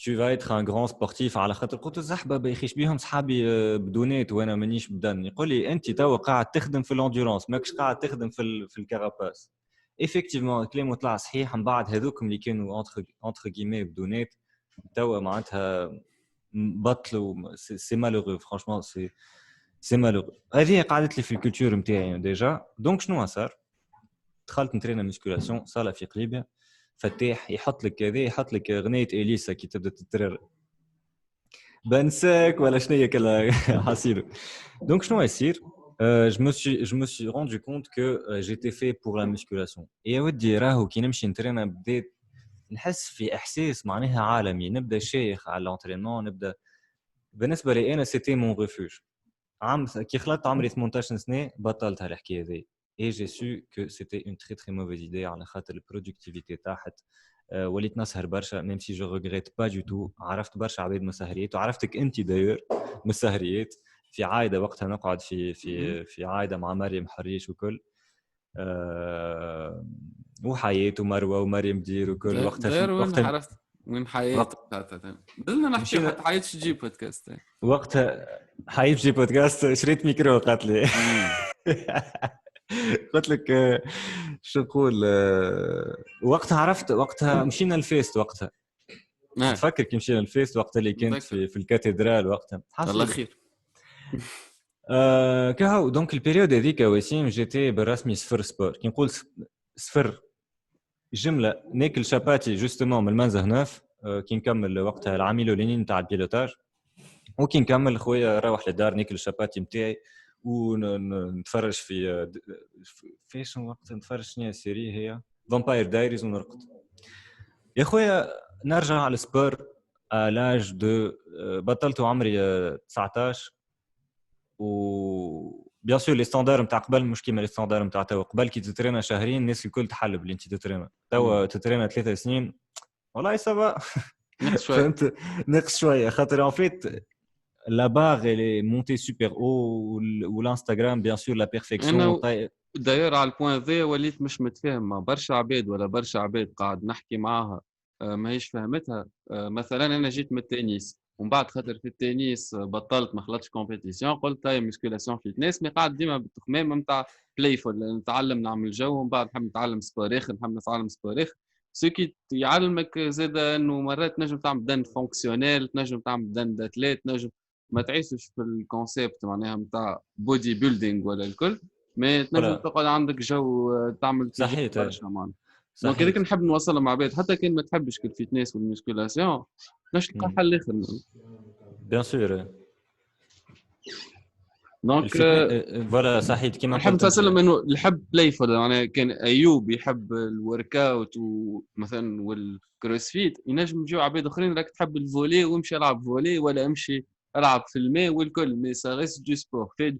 [SPEAKER 2] tu vas être un grand sportif على خاطر قلت الزحبه بيخيش بيهم صحابي بدونات وانا مانيش بدن يقول لي انت توا قاعد تخدم في الاندورانس ماكش قاعد تخدم في الكاراباس ايفيكتيفمون كلامه طلع صحيح من بعد هذوكم اللي كانوا انتر غيمي بدونات توا معناتها بطلوا سي مالوغو فرانشمون سي مالوغو هذه قعدت لي في الكولتور نتاعي ديجا دونك شنو صار دخلت نترينا ميسكولاسيون صاله في قليبه فتاح يحط لك كذا يحط لك اغنيه اليسا كي تبدا تترر بنساك ولا شنو هي كلا حصيله دونك شنو يصير je me suis rendu compte que j'étais fait pour la musculation et ودي راهو كي نمشي نترينا بديت نحس في احساس معناها عالمي نبدا شيخ على الانترينمون نبدا بالنسبه لي انا سيتي مون ريفوج كي خلطت عمري 18 سنه بطلت هالحكايه ذي et j'ai su que c'était une très très mauvaise idée على خاطر البرودكتيفيتي تاعت وليت نسهر برشا même si je regrette pas du tout عرفت برشا عباد مسهريات وعرفتك انت داير مسهريات في عايده وقتها نقعد في عايده مع مريم حريش وكل وحياة ومروه ومريم دير وكل
[SPEAKER 1] وقتها عرفت من حياة بدنا نحكي حتى حياة تجي بودكاست
[SPEAKER 2] وقتها حياة تجي بودكاست شريت ميكرو قالت لي قلت لك شو نقول وقتها عرفت وقتها مشينا الفيست وقتها تفكر كي مشينا الفيست وقت اللي كنت في الكاتدرال وقتها
[SPEAKER 1] الله خير
[SPEAKER 2] كهو دونك البيريود هذيك وسيم جيتي بالرسمي صفر سبور كي نقول صفر جمله ناكل شاباتي جوستومون من المنزه نوف كي نكمل وقتها العامل الاولاني نتاع البيلوتاج وكي نكمل خويا نروح للدار ناكل الشاباتي نتاعي ونتفرج فيش وقت نتفرج شنو سيري هي فامباير دايريز ونرقد يا خويا نرجع على السبور لاج دو بطلت عمري 19 و بيان سور لي ستاندار نتاع قبل مش كيما لي ستاندار نتاع توا قبل كي تترينا شهرين الناس الكل تحلب اللي انت تترينا توا تترينا 3 سنين والله سافا فهمت نقص شويه خاطر ان فيت la barre elle est montée super haut ou l'Instagram bien sûr la perfection
[SPEAKER 1] داير على البوين ذي وليت مش متفاهم مع برشا عباد ولا برشا عباد قاعد نحكي معاها ما هيش فهمتها مثلا انا جيت من التنس ومن بعد خاطر في التنس بطلت ما خلطتش كومبيتيسيون قلت هاي مسكولاسيون فيتنس مي قاعد ديما بالتخمام نتاع بلايفول نتعلم نعمل جو ومن بعد نحب نتعلم سبور اخر نحب نتعلم سبور اخر سكي يعلمك زاد انه مرات تنجم تعمل بدن فونكسيونيل تنجم تعمل بدن داتليت تنجم ما تعيشش في الكونسيبت معناها نتاع بودي بيلدينغ ولا الكل ما تنجم تقعد عندك جو تعمل
[SPEAKER 2] صحيح
[SPEAKER 1] برشا معناها دونك هذيك نحب نوصلها مع عباد حتى كان ما تحبش الفيتنس والمسكولاسيون باش تلقى حل اخر
[SPEAKER 2] بيان سور
[SPEAKER 1] دونك
[SPEAKER 2] فوالا صحيح كيما
[SPEAKER 1] نحب نسلم انه الحب بلايفول معناها كان ايوب يحب الورك اوت ومثلا والكروسفيت ينجم يجيو عباد اخرين راك تحب الفولي وامشي العب فولي ولا امشي العب في الماء والكل مي سا ريست دو سبور فيد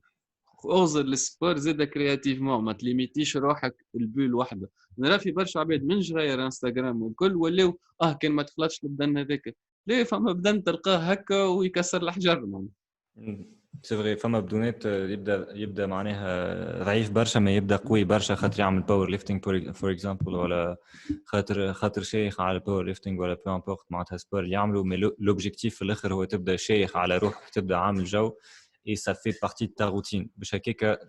[SPEAKER 1] اوزر السبور زاد كرياتيفمون ما تليميتيش روحك البول وحده نرى في برشا عباد من جراير انستغرام والكل ولاو كان ما تخلطش البدن هذاك ليه فما بدن تلقاه هكا ويكسر الحجر
[SPEAKER 2] سي فري فما بدونات يبدا معناها ضعيف برشا ما يبدا قوي برشا خاطر يعمل باور ليفتينغ فور اكزامبل ولا خاطر شيخ على الباور ليفتينغ ولا بو امبورت معناتها سبور اللي يعملوا مي لوبجيكتيف في الاخر هو تبدا شيخ على روحك تبدا عامل جو اي سا في بارتي تاع روتين باش هكاك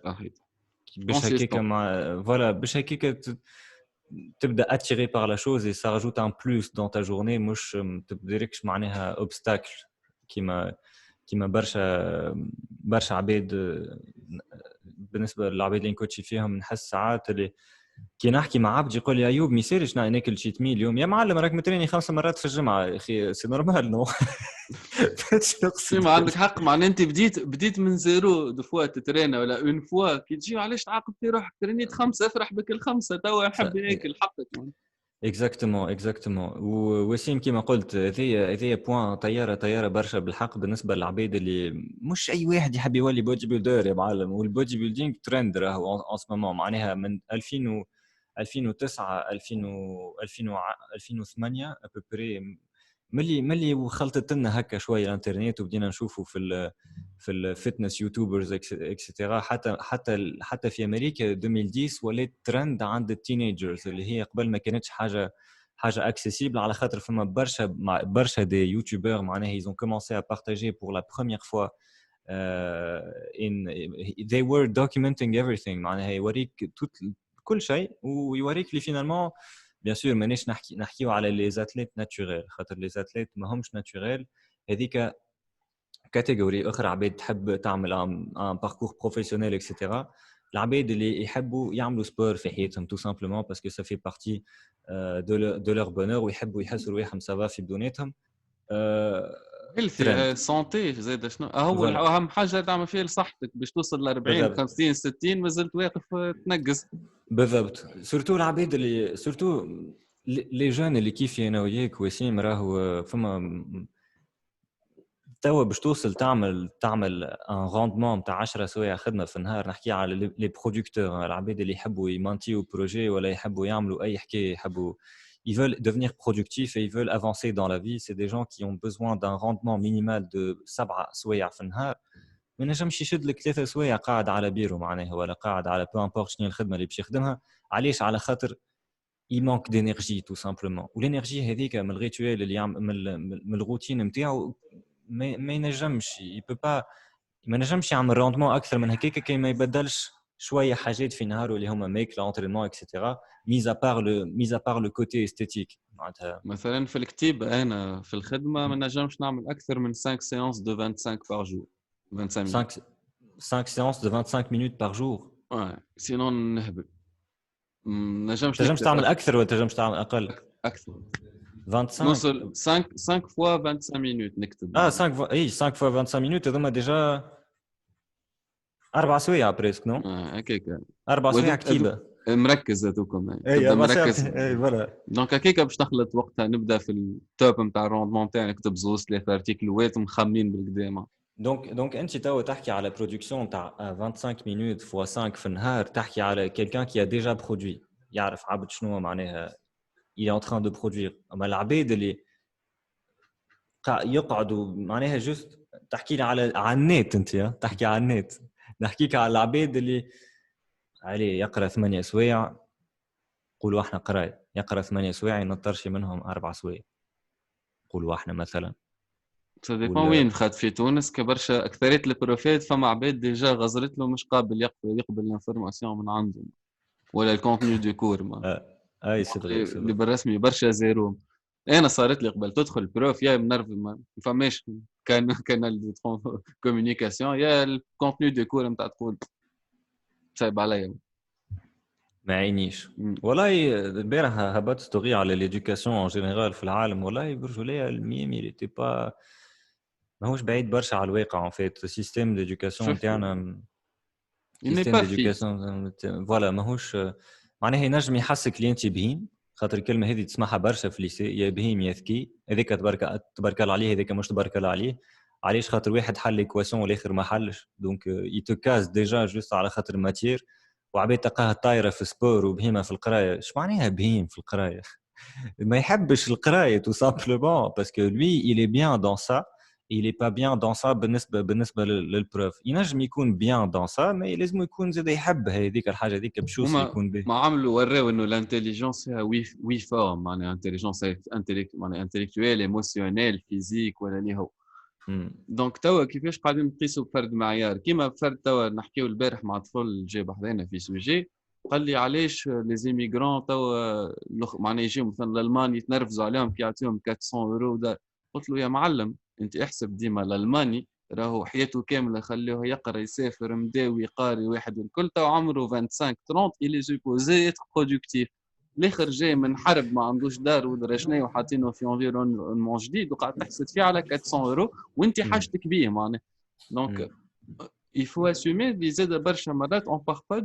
[SPEAKER 2] مع فوالا باش هكاك تبدا اتيري بار لا شوز اي سا راجوت ان بلوس دون تا جورني مش تبديركش معناها اوبستاكل كيما برشا عباد بالنسبه للعباد اللي نكوتشي فيهم نحس ساعات اللي كي نحكي مع عبد يقول لي ايوب ميسيرش ناكل شي 100 اليوم يا معلم راك متريني 5 مرات في الجمعه يا اخي سي نورمال نو
[SPEAKER 1] ما عندك حق. معناها انت بديت من زيرو دو فوا تترينا ولا اون فوا كي تجي علاش تعاقب في روحك ترينيت 5 افرح بك الخمسه توا نحب ياكل حقك.
[SPEAKER 2] اكزاكتومون ووسيم كيما قلت هذه بوان طياره برشا بالحق بالنسبه للعباد اللي مش اي واحد يحب يولي بودي بيلدر يا معلم. والبودي بيلدينغ ترند راهو اون سمومون معناها من 2009 2008 ابوبري ملي وخلطت لنا هكا شويه الانترنت وبدينا نشوفوا في الفتنس يوتيوبرز اكسترا. حتى في امريكا 2010 ولات ترند عند التينيجرز اللي هي قبل ما كانتش حاجه اكسيسيبل على خاطر فما برشا دي يوتيوبر معناها ils ont commencé à partager pour la première fois they were documenting everything معناها يوريك كل شيء ويوريك لي فينالمون بيان سور مانيش نحكيو على لي زاتليت ناتوريل خاطر لي زاتليت ما همش ناتوريل. هذيك كاتيجوري اخرى عباد تحب تعمل ان باركور بروفيسيونيل اكسيتيرا. العباد اللي يحبوا يعملوا سبور في حياتهم تو سامبلومون باسكو سا في بارتي دو لور بونور ويحبوا يحسوا رواحهم سافا في بدوناتهم.
[SPEAKER 1] هيلثي سونتي زاد شنو هو اهم حاجه تعمل فيها لصحتك باش توصل ل 40 50 60 مازلت واقف تنقص.
[SPEAKER 2] بالضبط. سورتو العباد اللي سورتو لي جون اللي كيف انا وياك وسيم راهو فما توا باش توصل تعمل ان روندمون نتاع 10 سوايع خدمه في النهار. نحكي على لي برودكتور العباد اللي يحبوا يمانتيو بروجي ولا يحبوا يعملوا اي حكايه يحبوا ils veulent devenir productifs et ils veulent avancer dans la vie. C'est des gens qui ont besoin d'un rendement minimal de 7 سوايع في النهار. ما نجمش يشد لك 3 سوايع قاعد على بيرو معناها ولا قاعد على بو امبورت شنو الخدمه اللي باش يخدمها. علاش؟ على خاطر il manque d'énergie tout simplement. والانرجي هذيك من الريتوال اللي يعمل من الروتين نتاعو ما ينجمش ما نجمش يعمل روندمون اكثر من هكاك كي ما يبدلش شويه حاجات في نهاره اللي هما ميك لونترينمون اكسيتيرا ميز ابار لو كوتي استيتيك. معناتها
[SPEAKER 1] مثلا في الكتيب انا في الخدمه ما نجمش نعمل اكثر من 5 سيونس دو 25 بار جور 25
[SPEAKER 2] 5 séances de 25 minutes par jour.
[SPEAKER 1] سينون نهبل. نجمش
[SPEAKER 2] تعمل اكثر ولا تنجمش تعمل اقل؟
[SPEAKER 1] اكثر
[SPEAKER 2] 25
[SPEAKER 1] نوصل 5 فوا 25 مينوت نكتب
[SPEAKER 2] 5 فوا 25 مينوت هذوما ديجا 4 سوايع بريسك نو
[SPEAKER 1] هكاك
[SPEAKER 2] 4 سوايع كتيبه
[SPEAKER 1] مركز هذوكم
[SPEAKER 2] تبدا
[SPEAKER 1] مركز
[SPEAKER 2] فوالا.
[SPEAKER 1] دونك هكاك باش نخلط وقتها نبدا في التوب نتاع الروندمون تاعي نكتب زوز 3 ارتيكلوات مخمين بالقدامى.
[SPEAKER 2] دونك انت تو تحكي على برودكسيون تاع 25 مينوت فوا 5 في النهار. تحكي على كيلكان كي ديجا برودوي يعرف عبد شنو معناها il est en train de produire. اما العباد اللي يقعدوا معناها جوست تحكي لي على النت. انت تحكي على النت نحكيك على العباد اللي عليه يقرا 8 سوايع قولوا احنا قرايه يقرا 8 سوايع ينطرش منهم 4 سوايع قولوا احنا مثلا.
[SPEAKER 1] صديقون وين خد في تونس كبرشا اكثريه البروفيت فما عباد ديجا غزرت له مش قابل يقبل الانفورماسيون من عندهم ولا الكونتوني دو كور ما
[SPEAKER 2] اي سي
[SPEAKER 1] اللي بالرسمي برشا زيرو. انا صارت لي قبل تدخل البروف يا منرف ما فماش كان دو كومونيكاسيون يا الكونتوني دو كور نتاع تقول صعب عليا
[SPEAKER 2] ما عينيش والله. البارح هبط ستوري على ليدوكاسيون ان جينيرال في العالم والله برجوليه الميمي اللي تي با ماهوش بعيد برشا على الواقع. ان فيت السيستم ديدوكاسيون تاعنا سيستم ديدوكاسيون فوالا ماهوش معناها ينجم يحسك كلينتي بهيم خاطر الكلمه هذه تسمعها برشا في الليسي يا بهيم يا ذكي. هذيك تبارك الله عليه هذيك مش تبارك الله عليه. علاش؟ خاطر واحد حل ايكواسيون والاخر ما حلش دونك يتكاز ديجا جوست على خاطر ماتير. وعبيد تلقاها طايره في سبور وبهيمه في القرايه. ايش معناها بهيم في القرايه؟ ما يحبش القرايه تو سامبلومون باسكو لوي il est bien dans ça il est pas bien dans ça بالنسبه للبروف. ينجم يكون bien dans ça mais لازم يكون زاد يحب هذيك الحاجه هذيك باش يكون به.
[SPEAKER 1] ما عملوا وراو انه الانتيليجنس وي فورم معناها انتيليجنس معناها انتيليكتويل ايموسيونيل فيزيك ولا اللي هو. دونك توا كيفاش قاعدين نقيسوا بفرد معيار كيما فرد توا نحكيو البارح مع طفل جاي بحذانا في سوجي قال لي علاش لي زيميغرون توا معناها يجيو مثلا الالمان يتنرفزوا عليهم كي يعطيهم 400 يورو ده. قلت له يا معلم انت احسب ديما الالماني راهو حياته كامله خلوه يقرا يسافر مداوي قاري واحد والكل تو عمره 25 30 il est supposé être productif الاخر جاي من حرب ما عندوش دار ودرجناه وحاطينه في انفيرونمون جديد وقاعد تحسد فيه على 400 يورو وانت حاجتك بيه معناها. دونك il faut assumer اللي زاد برشا مرات on part pas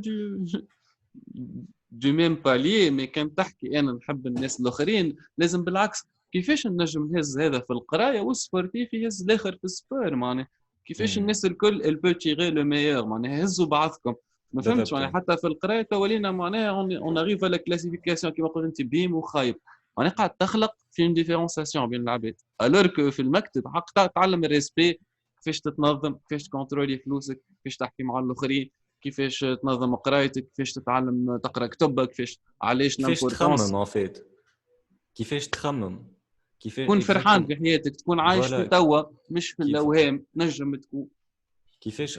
[SPEAKER 1] du même palier. mais كان تحكي انا نحب الناس الاخرين لازم بالعكس كيفاش نجم نهز هذا في القرايه والسبورتيف يهز الاخر في السبور معناها. كيفاش الناس الكل البو تيغي لو ميور معناها هزوا بعضكم. ما فهمتش معناها حتى في القرايه تولينا معناها اون اريف على كلاسيفيكاسيون كيما قلت انت بيم وخايب معناها قاعد تخلق في ديفيرونساسيون بين العباد الور كو في المكتب حق تعلم الريسبي كيفاش تتنظم كيفاش تكونترولي فلوسك كيفاش تحكي مع الاخرين كيفاش تنظم قرايتك كيفاش تتعلم تقرا كتبك كيفاش علاش
[SPEAKER 2] تخمم ان فيت كيفاش تخمم كيفاش
[SPEAKER 1] تكون فرحان في حياتك تكون عايش في توا مش في الاوهام نجم تكون
[SPEAKER 2] كيفاش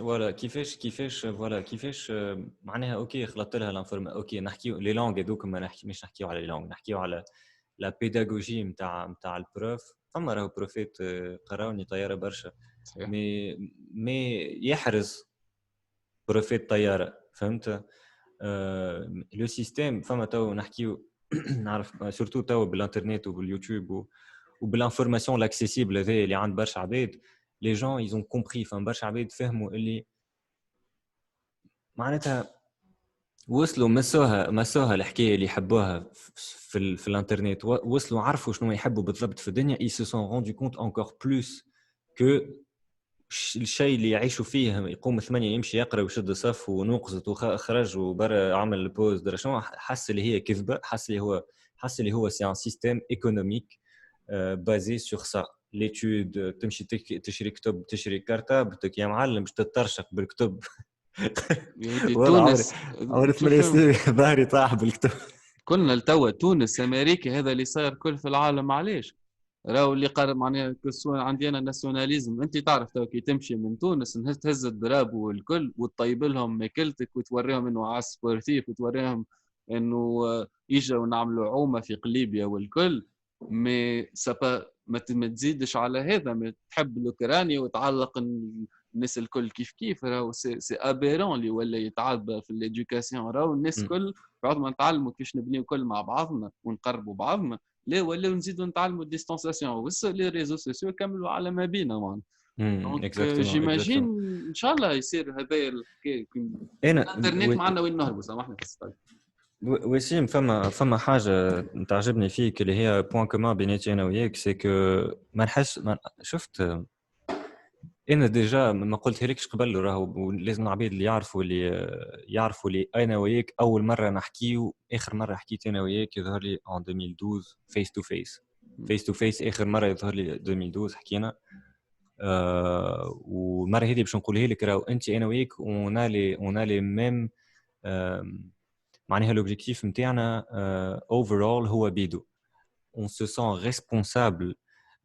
[SPEAKER 2] فوالا كيفاش معناها اوكي خلطت لها الانفورم اوكي نحكيو لي لونغ هذوك ما نحكي مش نحكيو على لي لونغ نحكيو على لا بيداغوجي نتاع البروف. فما راهو بروفيت قراوني طياره برشا مي يحرز بروفيت طياره فهمت. لو سيستيم فما تو نحكيو نعرف سورتو تو بالانترنت وباليوتيوب وبالانفورماسيون لاكسيسيبل هذا اللي عند برشا عباد لي جون ايزون كومبري. فما برشا عباد فهموا اللي معناتها وصلوا مسوها الحكايه اللي يحبوها في الانترنت وصلوا عرفوا شنو يحبوا بالضبط في الدنيا. ils se sont rendu compte encore plus que الشيء اللي يعيشوا فيه يقوم 8 يمشي يقرا ويشد صف ونقزت وخرج وبرا عمل البوز درا شنو حس اللي هي كذبه. حس اللي هو سي ان سيستيم ايكونوميك بازي سور سا ليتود. تمشي تشري كتب تشري كارتابتك يا معلم باش تترشق بالكتب.
[SPEAKER 1] تونس
[SPEAKER 2] عرفت مليسي ظهري طاح بالكتب.
[SPEAKER 1] كلنا لتوا تونس امريكا هذا اللي صاير كل في العالم. علاش راهو اللي قرر معناها عندي انا ناسيوناليزم. انت تعرف تو كي تمشي من تونس تهز الدراب والكل وتطيب لهم ماكلتك وتوريهم انه عاس سبورتيف وتوريهم انه اجوا نعملوا عومه في قليبيا والكل. مي سابا ما تزيدش على هذا. ما تحب الاوكرانيا وتعلق الناس الكل كيف راهو سي ابيرون اللي ولا يتعب في الادوكاسيون. راهو الناس الكل بعد ما نتعلموا كيفاش نبنيو كل مع بعضنا ونقربوا بعضنا لا ولا نزيدوا نتعلموا الديستانسياسيون وصل لي ريزو سوسيو كملوا على ما بينا مان. دونك جيماجين ان شاء الله يصير هذا الحكايه. الانترنت معنا وين نهربوا سامحني في الستايل.
[SPEAKER 2] وسيم فما حاجه تعجبني فيك اللي هي بوين كومون بيناتي انا وياك سي كو ما نحس شفت انا ديجا ما قلتها لكش قبل راهو لازم العباد اللي يعرفوا لي انا وياك اول مره نحكيو. اخر مره حكيت انا وياك يظهر لي ان 2012 فيس تو فيس اخر مره يظهر لي 2012 حكينا. والمره هذه باش نقولها لك راهو انت انا وياك اون لي ميم معناها لوبجيكتيف نتاعنا اوفرول هو بيدو. on se sent responsable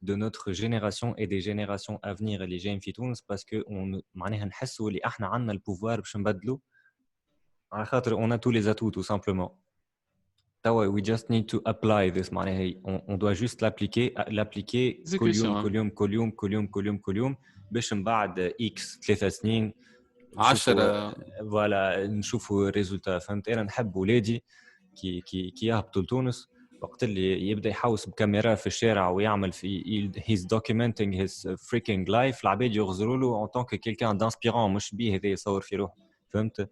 [SPEAKER 2] de notre génération et des générations à venir اللي جايين في تونس باسكو معناها نحسوا اللي احنا عندنا البوفوار باش نبدلوا على خاطر on a tous les atouts tout simplement. توا we just need to apply this معناها on doit juste l'appliquer كل يوم باش من بعد x 3 سنين
[SPEAKER 1] 10
[SPEAKER 2] فوالا نشوفوا الريزولتا. فهمت. انا نحب ولادي كي يهبطوا لتونس وقت اللي يبدا يحوس بكاميرا في الشارع ويعمل في he's documenting his freaking life العباد يغزروا له en tant que quelqu'un d'inspirant مش بيه هذا يصور في روحه. فهمت.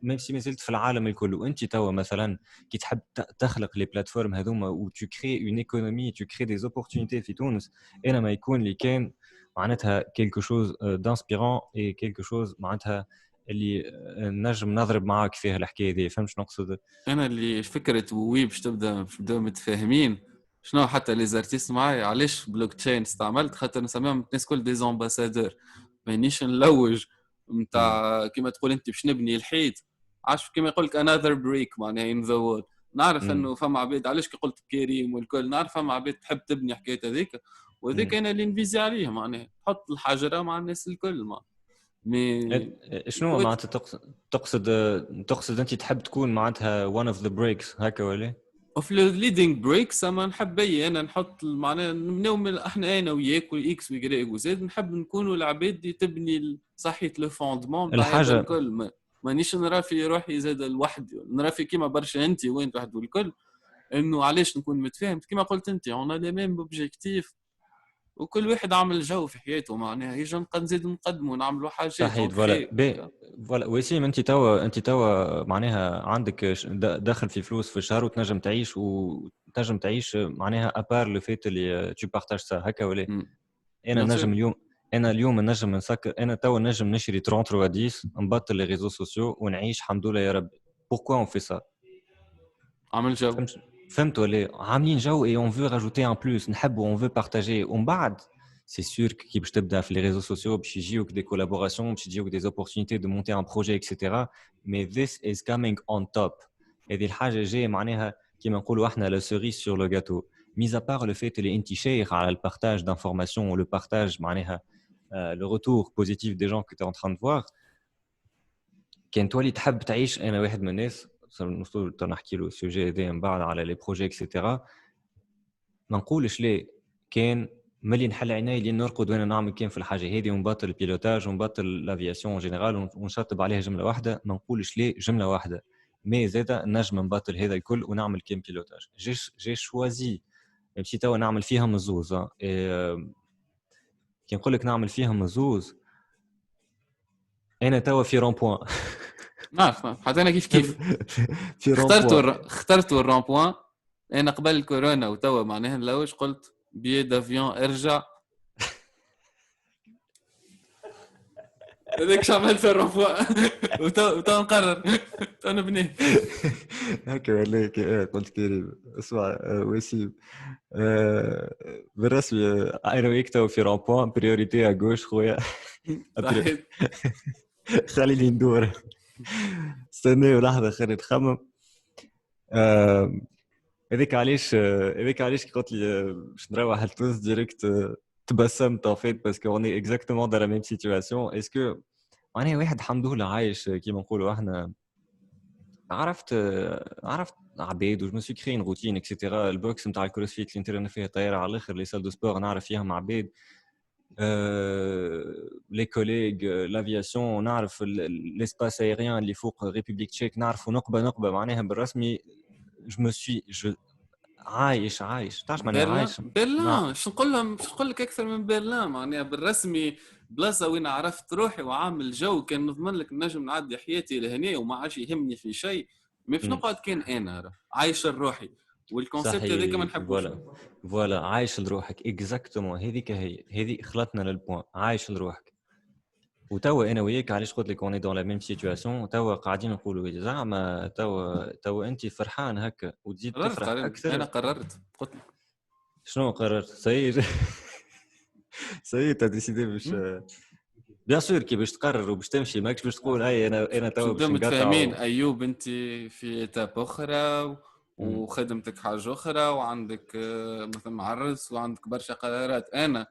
[SPEAKER 2] ميم سي مازلت في العالم الكل وانت توا مثلا كي تحب تخلق لي بلاتفورم هذوما و tu crées une économie tu crées des opportunités في تونس. انا ما يكون لي كان معناتها quelque chose d'inspirant et quelque chose معناتها اللي نجم نضرب معاك فيها الحكايه دي. فهمت شنو نقصد
[SPEAKER 1] انا اللي فكره وي باش تبدا متفاهمين شنو حتى لي زارتيست معايا. علاش بلوك تشين استعملت خاطر نسميهم الناس كل دي امباسادور مانيش نلوج نتاع كيما تقول انت باش نبني الحيط عارف كيما يقول لك another brick معناها in the wall. نعرف انه فما عباد علاش كي قلت كريم والكل نعرف فما عباد تحب تبني حكايه هذيك وذيك انا اللي نفيزي عليه معناها تحط الحجره مع الناس الكل ما
[SPEAKER 2] شنو معناتها تقصد انت تحب تكون معناتها one of the breaks هكا ولا
[SPEAKER 1] of the leading breaks. اما نحب انا نحط معناها نبنيو احنا انا وياك والاكس ويغريك وزاد نحب نكونوا العباد اللي تبني صحيح لو فوندمون
[SPEAKER 2] الحاجه
[SPEAKER 1] الكل مانيش نرى في روحي زاد لوحدي، نرى في كيما برشا انت وين واحد والكل، انه علاش نكون متفاهم كيما قلت انت اون لي ميم اوبجيكتيف، وكل واحد عامل جو في حياته، معناها يجي نزيد نقدموا ونعملوا حاجات
[SPEAKER 2] صحيح. فوالا فوالا وسيم، انت توا معناها عندك دخل في فلوس في الشهر وتنجم تعيش وتنجم تعيش معناها ابار لو فيت اللي تو بارتاج سا هكا ولا. انا نجم اليوم نجم نسكر، انا توا نجم نشري 33 10 نبطل لي ريزو سوسيو ونعيش الحمد لله يا ربي. بوركوا اون في سا؟
[SPEAKER 1] عمل جو.
[SPEAKER 2] فهمت ولا؟ عاملين جو اي اون فو راجوتي ان بلوس، نحبوا اون فو بارتاجي. ومن بعد سي سور كي باش تبدا في لي ريزو سوسيو باش يجيوك دي كولابوراسيون، باش يجيوك دي اوبورتونيتي دو مونتي ان بروجي اكسيتيرا، مي ذيس از كامينغ اون توب. هذه الحاجه جايه معناها كيما نقولوا احنا لا سوريس سور لو غاتو. ميز ابار لو فيت اللي انت شايخ على البارتاج دانفورماسيون ولو بارتاج معناها le retour positif des gens que tu es en train de voir. كان تولي تحب تعيش. انا واحد من الناس نوصلوا نحكي له السوجي هذا من بعد على لي بروجي اكسيتيرا، ما نقولش ليه كان ملي نحل عيني اللي نرقد وانا نعمل كان في الحاجه هذه ونبطل البيلوتاج ونبطل لافياسيون جينيرال ونشطب عليها جمله واحده. ما نقولش ليه جمله واحده، مي زاده نجم نبطل هذا الكل ونعمل كان بيلوتاج. جي شوازي مشي توا نعمل فيها مزوز. كي نقول لك نعمل فيها مزوز، انا توا في رون بوين.
[SPEAKER 1] نعرف حتى انا كيف
[SPEAKER 2] في
[SPEAKER 1] اخترت الرون بوين. انا قبل الكورونا وتوا معناها لوش قلت بي دافيون ارجع. هذاك شو عملت الرون بوين وتوا نقرر انا بني
[SPEAKER 2] هكا ولا قلت كريم اسمع وسيم بالرسمي انا وياك تو في رون بوين بريوريتي ا غوش خويا. خليني ندور استنى لحظه خليني نخمم. هذيك علاش كي قلت لي باش نروح لتونس ديريكت تبسمت en fait parce qu'on est exactement dans la même situation. est-ce que معناها واحد الحمد لله عايش كيما نقولوا احنا. عرفت عباد وجو مسي كري روتين اكسيتيرا. البوكس نتاع الكروسفيت اللي انترنا فيها طايره على الاخر، لي سال دو سبور نعرف فيها مع عباد، لي كوليغ لافياسيون نعرف، ليسباس ايريان اللي فوق ريبوبليك تشيك نعرف نقبه معناها بالرسمي. جو عايش تعرف معناها عايش
[SPEAKER 1] برلين. شو نقول لك اكثر من برلين معناها بالرسمي بلاصه وين عرفت روحي وعامل جو. كان نضمن لك نجم نعدي حياتي لهنا وما عادش يهمني في شيء. ما فيش نقعد كان انا عايش لروحي، والكونسيبت هذاك ما نحبوش.
[SPEAKER 2] فوالا عايش لروحك اكزاكتومون. هذه خلطنا للبوان عايش لروحك. وتوا انا وياك علاش قلت لك اوني دون لا ميم سيتوياسيون. توا قاعدين نقولوا زعما توا انت فرحان هكا وتزيد تفرح اكثر.
[SPEAKER 1] انا قررت قلت لك
[SPEAKER 2] شنو قررت؟ سي تا ديسيدي باش بيان سور كي باش تقرر وباش تمشي ماكش باش تقول هاي انا توا باش نقطع.
[SPEAKER 1] متفاهمين ايوب انت في ايتاب اخرى وخدمتك حاجه اخرى وعندك مثلا معرس وعندك برشا قرارات. انا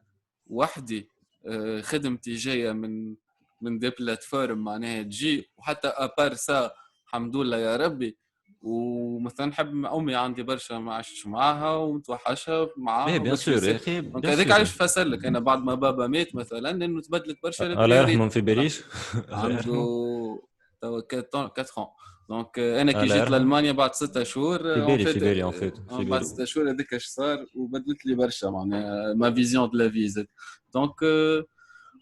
[SPEAKER 1] وحدي خدمتي جايه من دي بلاتفورم معناها تجي، وحتى ابار سا الحمد لله يا ربي. ومثلا نحب امي عندي برشا ما عشتش معاها ومتوحشها معاها.
[SPEAKER 2] بيان سور يا اخي
[SPEAKER 1] هذاك علاش فسرلك انا بعد ما بابا مات مثلا لانه تبدلت برشا.
[SPEAKER 2] الله يرحمه في باريس
[SPEAKER 1] عنده توا 4 دونك انا كي جيت لالمانيا بعد 6 شهور
[SPEAKER 2] في بالي
[SPEAKER 1] بعد 6 شهور هذاك اش صار وبدلت لي برشا معناها ما فيزيون دو لا فيزا. دونك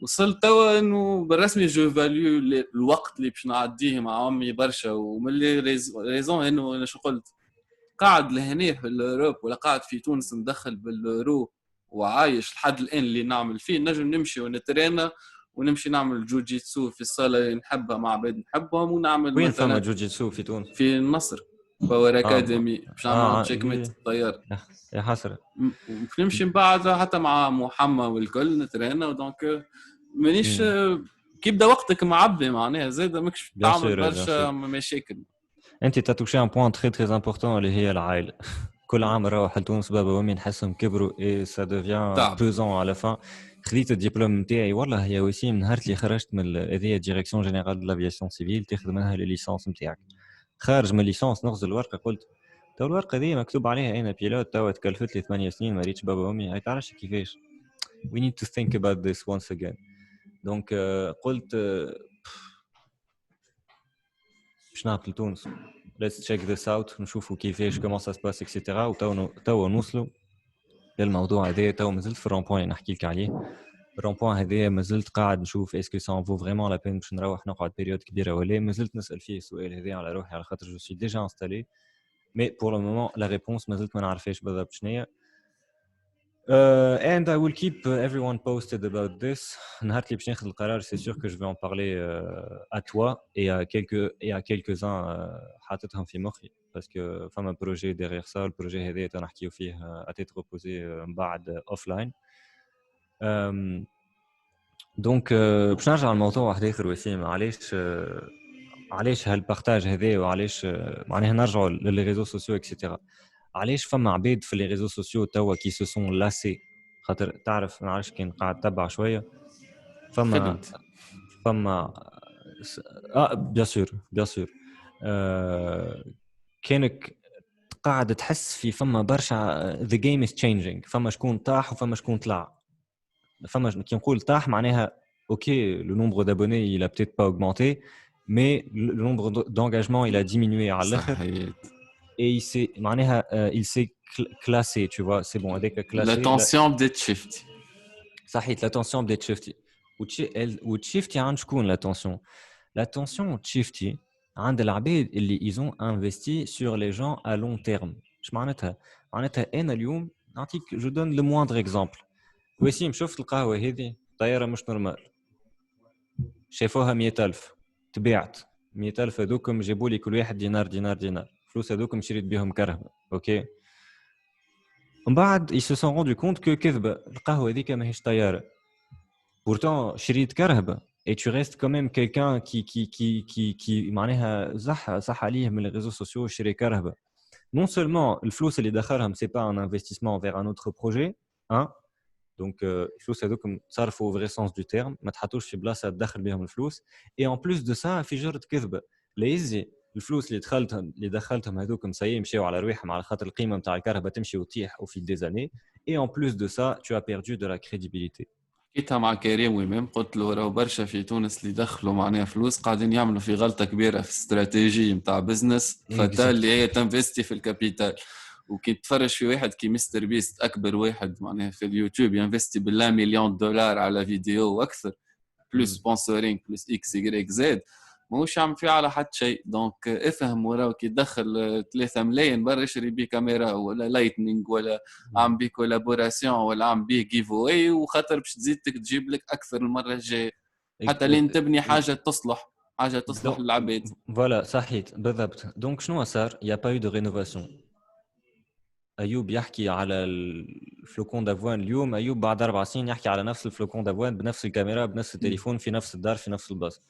[SPEAKER 1] وصلت توا انه بالرسمي جو فاليو الوقت اللي باش نعديه مع امي برشا. وملي ريزون انه انا شو قلت قاعد لهنا في الاوروب ولا قاعد في تونس ندخل باليورو وعايش لحد الان اللي نعمل فيه. نجم نمشي ونترينا ونمشي نعمل جوجيتسو في الصاله اللي نحبها مع عباد نحبهم ونعمل
[SPEAKER 2] وين فما جوجيتسو في تونس؟
[SPEAKER 1] في النصر باور اكاديمي باش نعمل تشيك ميت الطيار
[SPEAKER 2] يا حسره.
[SPEAKER 1] نمشي من بعد حتى مع محمد والكل نترينا. دونك مانيش كي بدا وقتك معبي معناها زاد ماكش تعمل برشا مشاكل.
[SPEAKER 2] انت تاتوشي ان بوين تري تري امبورطون اللي هي العائله. كل عام نروح لتونس بابا وامي نحسهم كبروا اي سا دوفيان بوزون على فان. خديت الدبلوم نتاعي والله يا وسيم نهار اللي خرجت من هذه ديريكسيون جينيرال دو لافياسيون سيفيل تاخذ منها لي ليسونس نتاعك. خارج من الليسونس نغزل الورقه قلت تو الورقه دي مكتوب عليها انا بيلوت توا تكلفت لي 8 سنين ما ريتش بابا وامي. هاي تعرفش كيفاش we need to think about this once again. دونك قلت باش نهبط لتونس let's check this out نشوفوا كيفاش comment ça se passe etc. وتوا نوصلوا للموضوع هذا. توا مازلت في الرامبوان اللي نحكي لك عليه. الرامبوان هذا مازلت قاعد نشوف اسكو سان فو فريمون لا بين باش نروح نقعد بيريود كبيره ولا. مازلت نسال فيه السؤال هذا على روحي على خاطر جو سوي ديجا انستالي مي بور لو مومون لا ريبونس مازلت ما نعرفهاش بالضبط شنو هي. And I will keep everyone posted about this. نهار اللي باش ناخذ القرار c'est sûr que je vais en parler à toi et à quelques-uns حاطتهم في مخي parce que فما بروجي derrière ça. البروجي هذا تنحكيو فيه à tête reposée من بعد offline. دونك باش نرجع للموضوع واحد اخر وسيم. علاش هالبارتاج هذا وعلاش معناها نرجعوا للي ريزو سوسيو اكسيتيرا. علاش فما عباد في لي ريزو سوسيو توا كي سو سون لاسي خاطر تعرف ما عرفش كان قاعد تتبع شويه فما بيان سور كانك قاعد تحس في فما برشا the game is changing. فما شكون طاح وفما شكون طلع. فما كي نقول طاح معناها اوكي لو نومبر d'abonnés il a peut-être pas augmenté mais le nombre d'engagement il a diminué على الاخر et il s'est classé tu vois c'est bon avec classé
[SPEAKER 1] l'attention بدات تشفتي
[SPEAKER 2] صحيت l'attention بدات تشفتي وتشفتي عند شكون l'attention تشفتي عند العباد اللي ils ont investi sur les gens à long terme. اش معناتها انا اليوم نعطيك je donne le moindre exemple. وسيم شفت القهوه هذه طياره مش نورمال شافوها 100,000 تبيعت 100,000 هذوكم جابوا لي كل واحد دينار فلوس هذوكم شريت بهم كرهبه اوكي. ومن بعد ils se sont rendu compte que كذبه القهوه هذيك ماهيش طياره pourtant شريت كرهبه et tu restes quand même quelqu'un qui معناها صح عليه من les réseaux sociaux شري كرهبه. non seulement الفلوس اللي دخلهم c'est pas un investissement vers un autre projet hein. Donc الفلوس هذوكم تصرفوا vrai sens du terme ما تحطوش في بلاصه تدخل بهم الفلوس et en plus de ça في جرة كذبه لازم الفلوس اللي دخلتهم هذوكم سايي مشاو على رواحهم على خاطر القيمه نتاع الكهرباء تمشي وتطيح au fil des années et en plus de ça tu as perdu de la crédibilité.
[SPEAKER 1] حكيتها مع كريم ومام قلت له راهو برشا في تونس اللي دخلوا معناها فلوس قاعدين يعملوا في غلطه كبيره في استراتيجيه نتاع بزنس فتال اللي هي تنفستي في الكابيتال. وكي تفرج في واحد كي مستر بيست اكبر واحد معناها في اليوتيوب ينفستي بالله $1,000,000 على فيديو واكثر بلس سبونسورينغ بلس اكس يجريك زد ماهوش عم فيه على حد شيء. دونك افهم وراه كي تدخل 3 ملايين برا اشري بيه كاميرا ولا لايتنينج ولا عم بيه كولابوراسيون ولا عم بيه جيف اواي وخاطر باش تزيدك تجيب لك اكثر المره الجايه حتى لين تبني حاجه تصلح للعباد.
[SPEAKER 2] فوالا صحيت بالضبط. دونك شنو صار يا با يو دو رينوفاسيون. ايوب يحكي على الفلوكون دافوان اليوم ايوب بعد 4 سنين يحكي على نفس الفلوكون دافوان بنفس الكاميرا بنفس التليفون في نفس الدار في نفس البلاصه.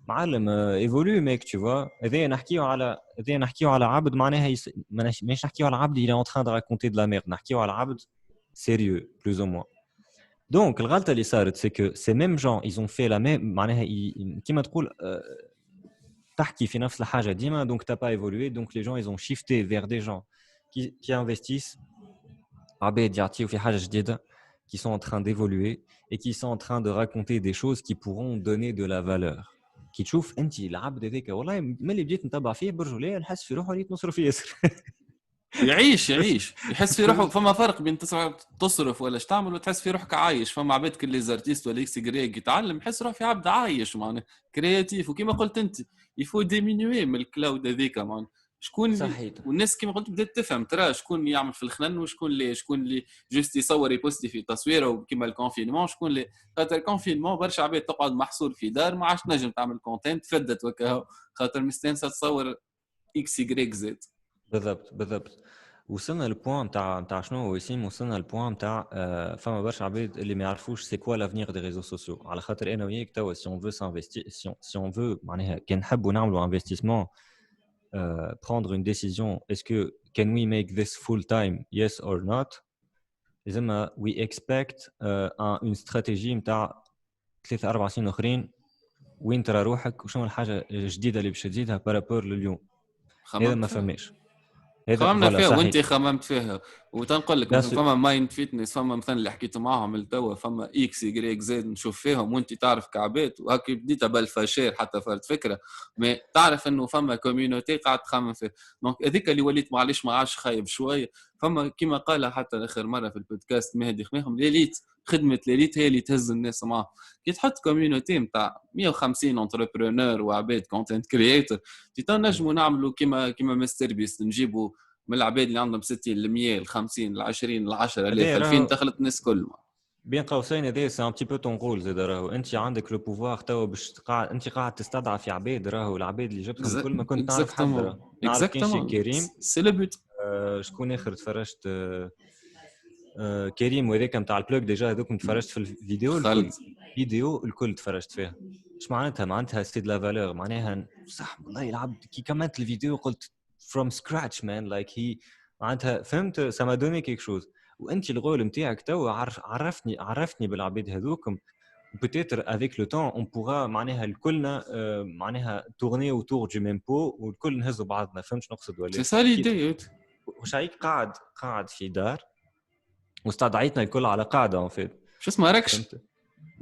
[SPEAKER 2] معلم ايفولو ميك tu vois. هذا نحكيو على عبد معناها ماشي نحكيو على عبد il est en train de raconter de la merde. نحكيو على عبد sérieux plus ou moins. donc الغلطه اللي صارت c'est que ces mêmes gens ils ont fait la même معناها كيما تقول تحكي في نفس الحاجه ديما donc t'as pas évolué donc les gens ils ont shifté vers des gens qui investissent عباد يعطيو في حاجه جديده qui sont en train d'évoluer et qui sont en train de raconter des choses qui pourront donner de la valeur. كي تشوف انت العبد هذاك والله ملي بديت نتبع فيه برجوليه نحس في روحه ريت نصرف ياسر
[SPEAKER 1] يعيش يحس في روحه. فما فرق بين تصرف ولا تعمل وتحس في روحك عايش. فما عباد كل لي زارتيست ولا اكس جريك يتعلم يحس روحه في عبد عايش معناه كرياتيف. وكما قلت انت يفو ديمينوي من الكلاود هذيك معناه شكون
[SPEAKER 2] صحيت.
[SPEAKER 1] والناس كما قلت بدات تفهم ترى شكون يعمل في الخنن وشكون اللي جوست يصور يبوستي في تصويره وكما الكونفينمون شكون اللي خاطر الكونفينمون برشا عباد تقعد محصور في دار ما عادش نجم تعمل كونتنت فدت وكا خاطر مستانسه تصور اكس يجريك زد.
[SPEAKER 2] بالضبط وصلنا للبوان نتاع شنو وسيم. وصلنا للبوان نتاع فما برشا عباد اللي ما يعرفوش سي كوا لافنيغ دي ريزو سوسيو. على خاطر انا وياك توا سي اون فو سانفيستي سي اون فو معناها كان نحبوا نعملوا انفستيسمون prendre une décision est-ce que can we make this full time yes or not لازم we expect une stratégie نتاع 3-4 سنين اخرين وين ترى روحك وشنو الحاجه الجديده اللي باش تزيدها بارابور لليوم. هذا ما فهمش.
[SPEAKER 1] خممنا فيها وانت خممت فيها وتنقول لك مثلا فما مايند فيتنس، فما مثلا اللي حكيت معاهم التوا، فما اكس يجريك زيد نشوف فيهم وانت تعرف كعبات وهكا بديت بالفاشير حتى فرد فكره، ما تعرف انه فما كوميونيتي قاعد تخمم فيه. دونك هذيك اللي وليت معليش ما عادش خايب شويه. فما كما قال حتى اخر مره في البودكاست مهدي خميهم، ليليت خدمه ليليت هي اللي تهز الناس معاه. كي تحط كوميونيتي نتاع 150 انتربرونور وعباد كونتنت كرييتور، تنجموا نعملوا كما مستر بيست، نجيبوا من العباد اللي عندهم 60 ل 100 ل 50 ل 20 ل 10000 2000 دخلت الناس كل ما
[SPEAKER 2] بين قوسين هذا سي ان بتي بو طون رول زاد. راهو انت عندك لو بوفوار توا باش انت قاعد تستدعى في عباد، راهو العباد اللي جبتهم كل ما كنت نعرف حد. راه نعرف كان شي كريم
[SPEAKER 1] سي لو بوت.
[SPEAKER 2] شكون اخر تفرجت كريم وهذاك نتاع البلوك ديجا هذوك تفرجت في الفيديو الكل تفرجت فيها. اش معناتها سي دو لا فالور، معناها صح والله العبد كي كملت الفيديو قلت from scratch man like he معناتها فهمت سما دوني كيك شوز. وانت الغول نتاعك تو عرفتني بالعباد هذوكم، peut-être avec le temps on pourra معناها الكلنا معناها tourner autour du même pot والكل نهزوا بعضنا. فهمت نقصد ولا؟
[SPEAKER 1] سي سا ليدي.
[SPEAKER 2] واش هيك قاعد في دار واستدعيتنا الكل على قاعده ان فيت
[SPEAKER 1] شو اسمها ركشه،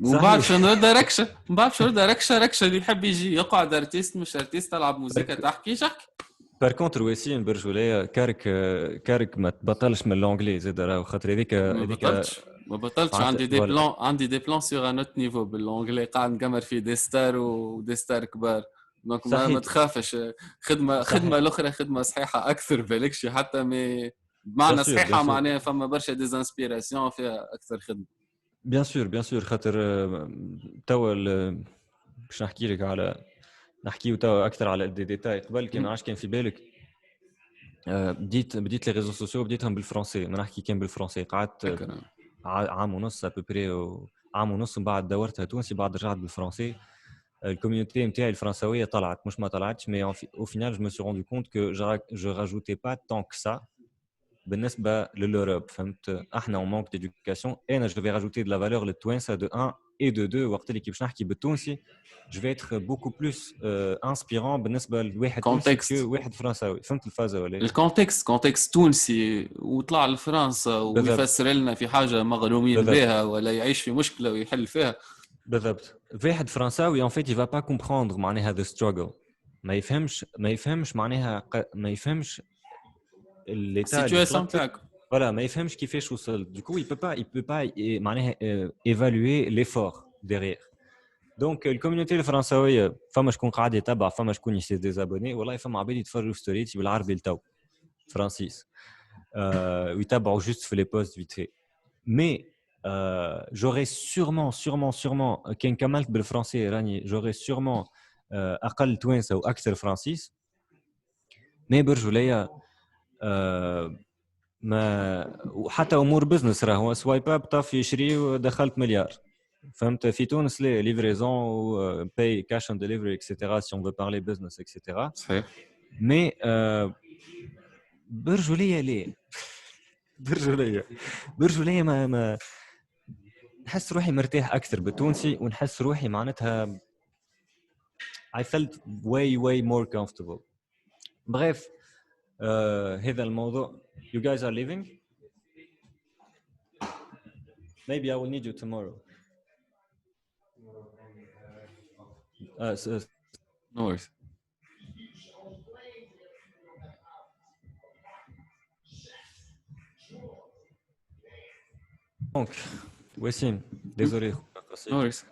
[SPEAKER 1] وبعد شنو ردا ركشه اللي يحب يجي يقعد ارتيست مش ارتيست تلعب موسيقى تحكي شحكي.
[SPEAKER 2] بار كونتر وسيم برجوليه كارك ما تبطلش من اللونجلي زاد، راه خاطر هذيك
[SPEAKER 1] ما بطلتش. عندي دي بلان سور ان اوت نيفو باللونجلي، قاعد نقمر فيه دي ستار ودي ستار كبار. دونك ما تخافش، خدمه الاخرى خدمه صحيحه اكثر بالكش حتى بمعنى صحيحه، معناها فما برشا ديزانسبيراسيون فيها اكثر خدمه.
[SPEAKER 2] بيان سور خاطر توا باش نحكيو توا اكثر على دي ديتاي. قبل كي ما عادش كان في بالك بديت لي ريزو سوسيو بديتهم بالفرنسي، ما نحكي كان بالفرنسي. قعدت عام ونص ابوبري، عام ونص من بعد دورتها تونسي، بعد رجعت بالفرنسي. الكوميونيتي نتاعي الفرنساويه طلعت مش ما طلعتش، مي او فينال جو مي سو روندو كونت كو جو راجوتي با طون كو سا بالنسبه للأوروب. فهمت احنا اون مانك ديدوكاسيون، انا جو في راجوتي دو لا فالور للتوانسه دو 1 اي دو 2. وقت اللي كي باش نحكي بالتونسي جو في اتر بوكو بلوس انسبيرون بالنسبه لواحد تونسي واحد فرنساوي. فهمت الفازه ولا؟
[SPEAKER 1] الكونتكست تونسي وطلع لفرنسا ويفسر لنا في حاجه مغرومين بها ولا يعيش في مشكله ويحل فيها.
[SPEAKER 2] بالضبط. واحد فرنساوي ان فيت يفا با كومبروندر معناها هذا ستراجل، ما يفهمش معناها ما يفهمش
[SPEAKER 1] السيتواسيون تاعك،
[SPEAKER 2] voilà ما يفهمش كيفاش وصل. du coup il peut pas معناها évaluer l'effort derrière. دونك الكوميونيتي الفرنساويه فما شكون قاعد يتابع، فما شكون يشتري ديزابوني، والله فما عباد يتفرجوا في ستوريتي بالعربي لتو فرانسيس ويتابعوا جوست في لي بوست فيت في. مي جوري sûrement كان كملت بالفرنسي راني جوري sûrement اقل توانسه واكثر فرانسيس. مي برجوليه ما وحتى امور بزنس راهو سوايب اب طاف يشري ودخلت مليار. فهمت؟ في تونس لي ليفريزون و باي كاش اون ديليفري اكسيتيرا سي اون فو بارلي بزنس اكسيتيرا.
[SPEAKER 1] صحيح.
[SPEAKER 2] مي برجوليه ليه برجوليه ما نحس روحي مرتاح اكثر بالتونسي، ونحس روحي معناتها I felt way more comfortable. bref هذا الموضوع. You guys are leaving? Maybe I will need you tomorrow.
[SPEAKER 1] No worries.
[SPEAKER 2] Donc, وسيم désolé.
[SPEAKER 1] No worries.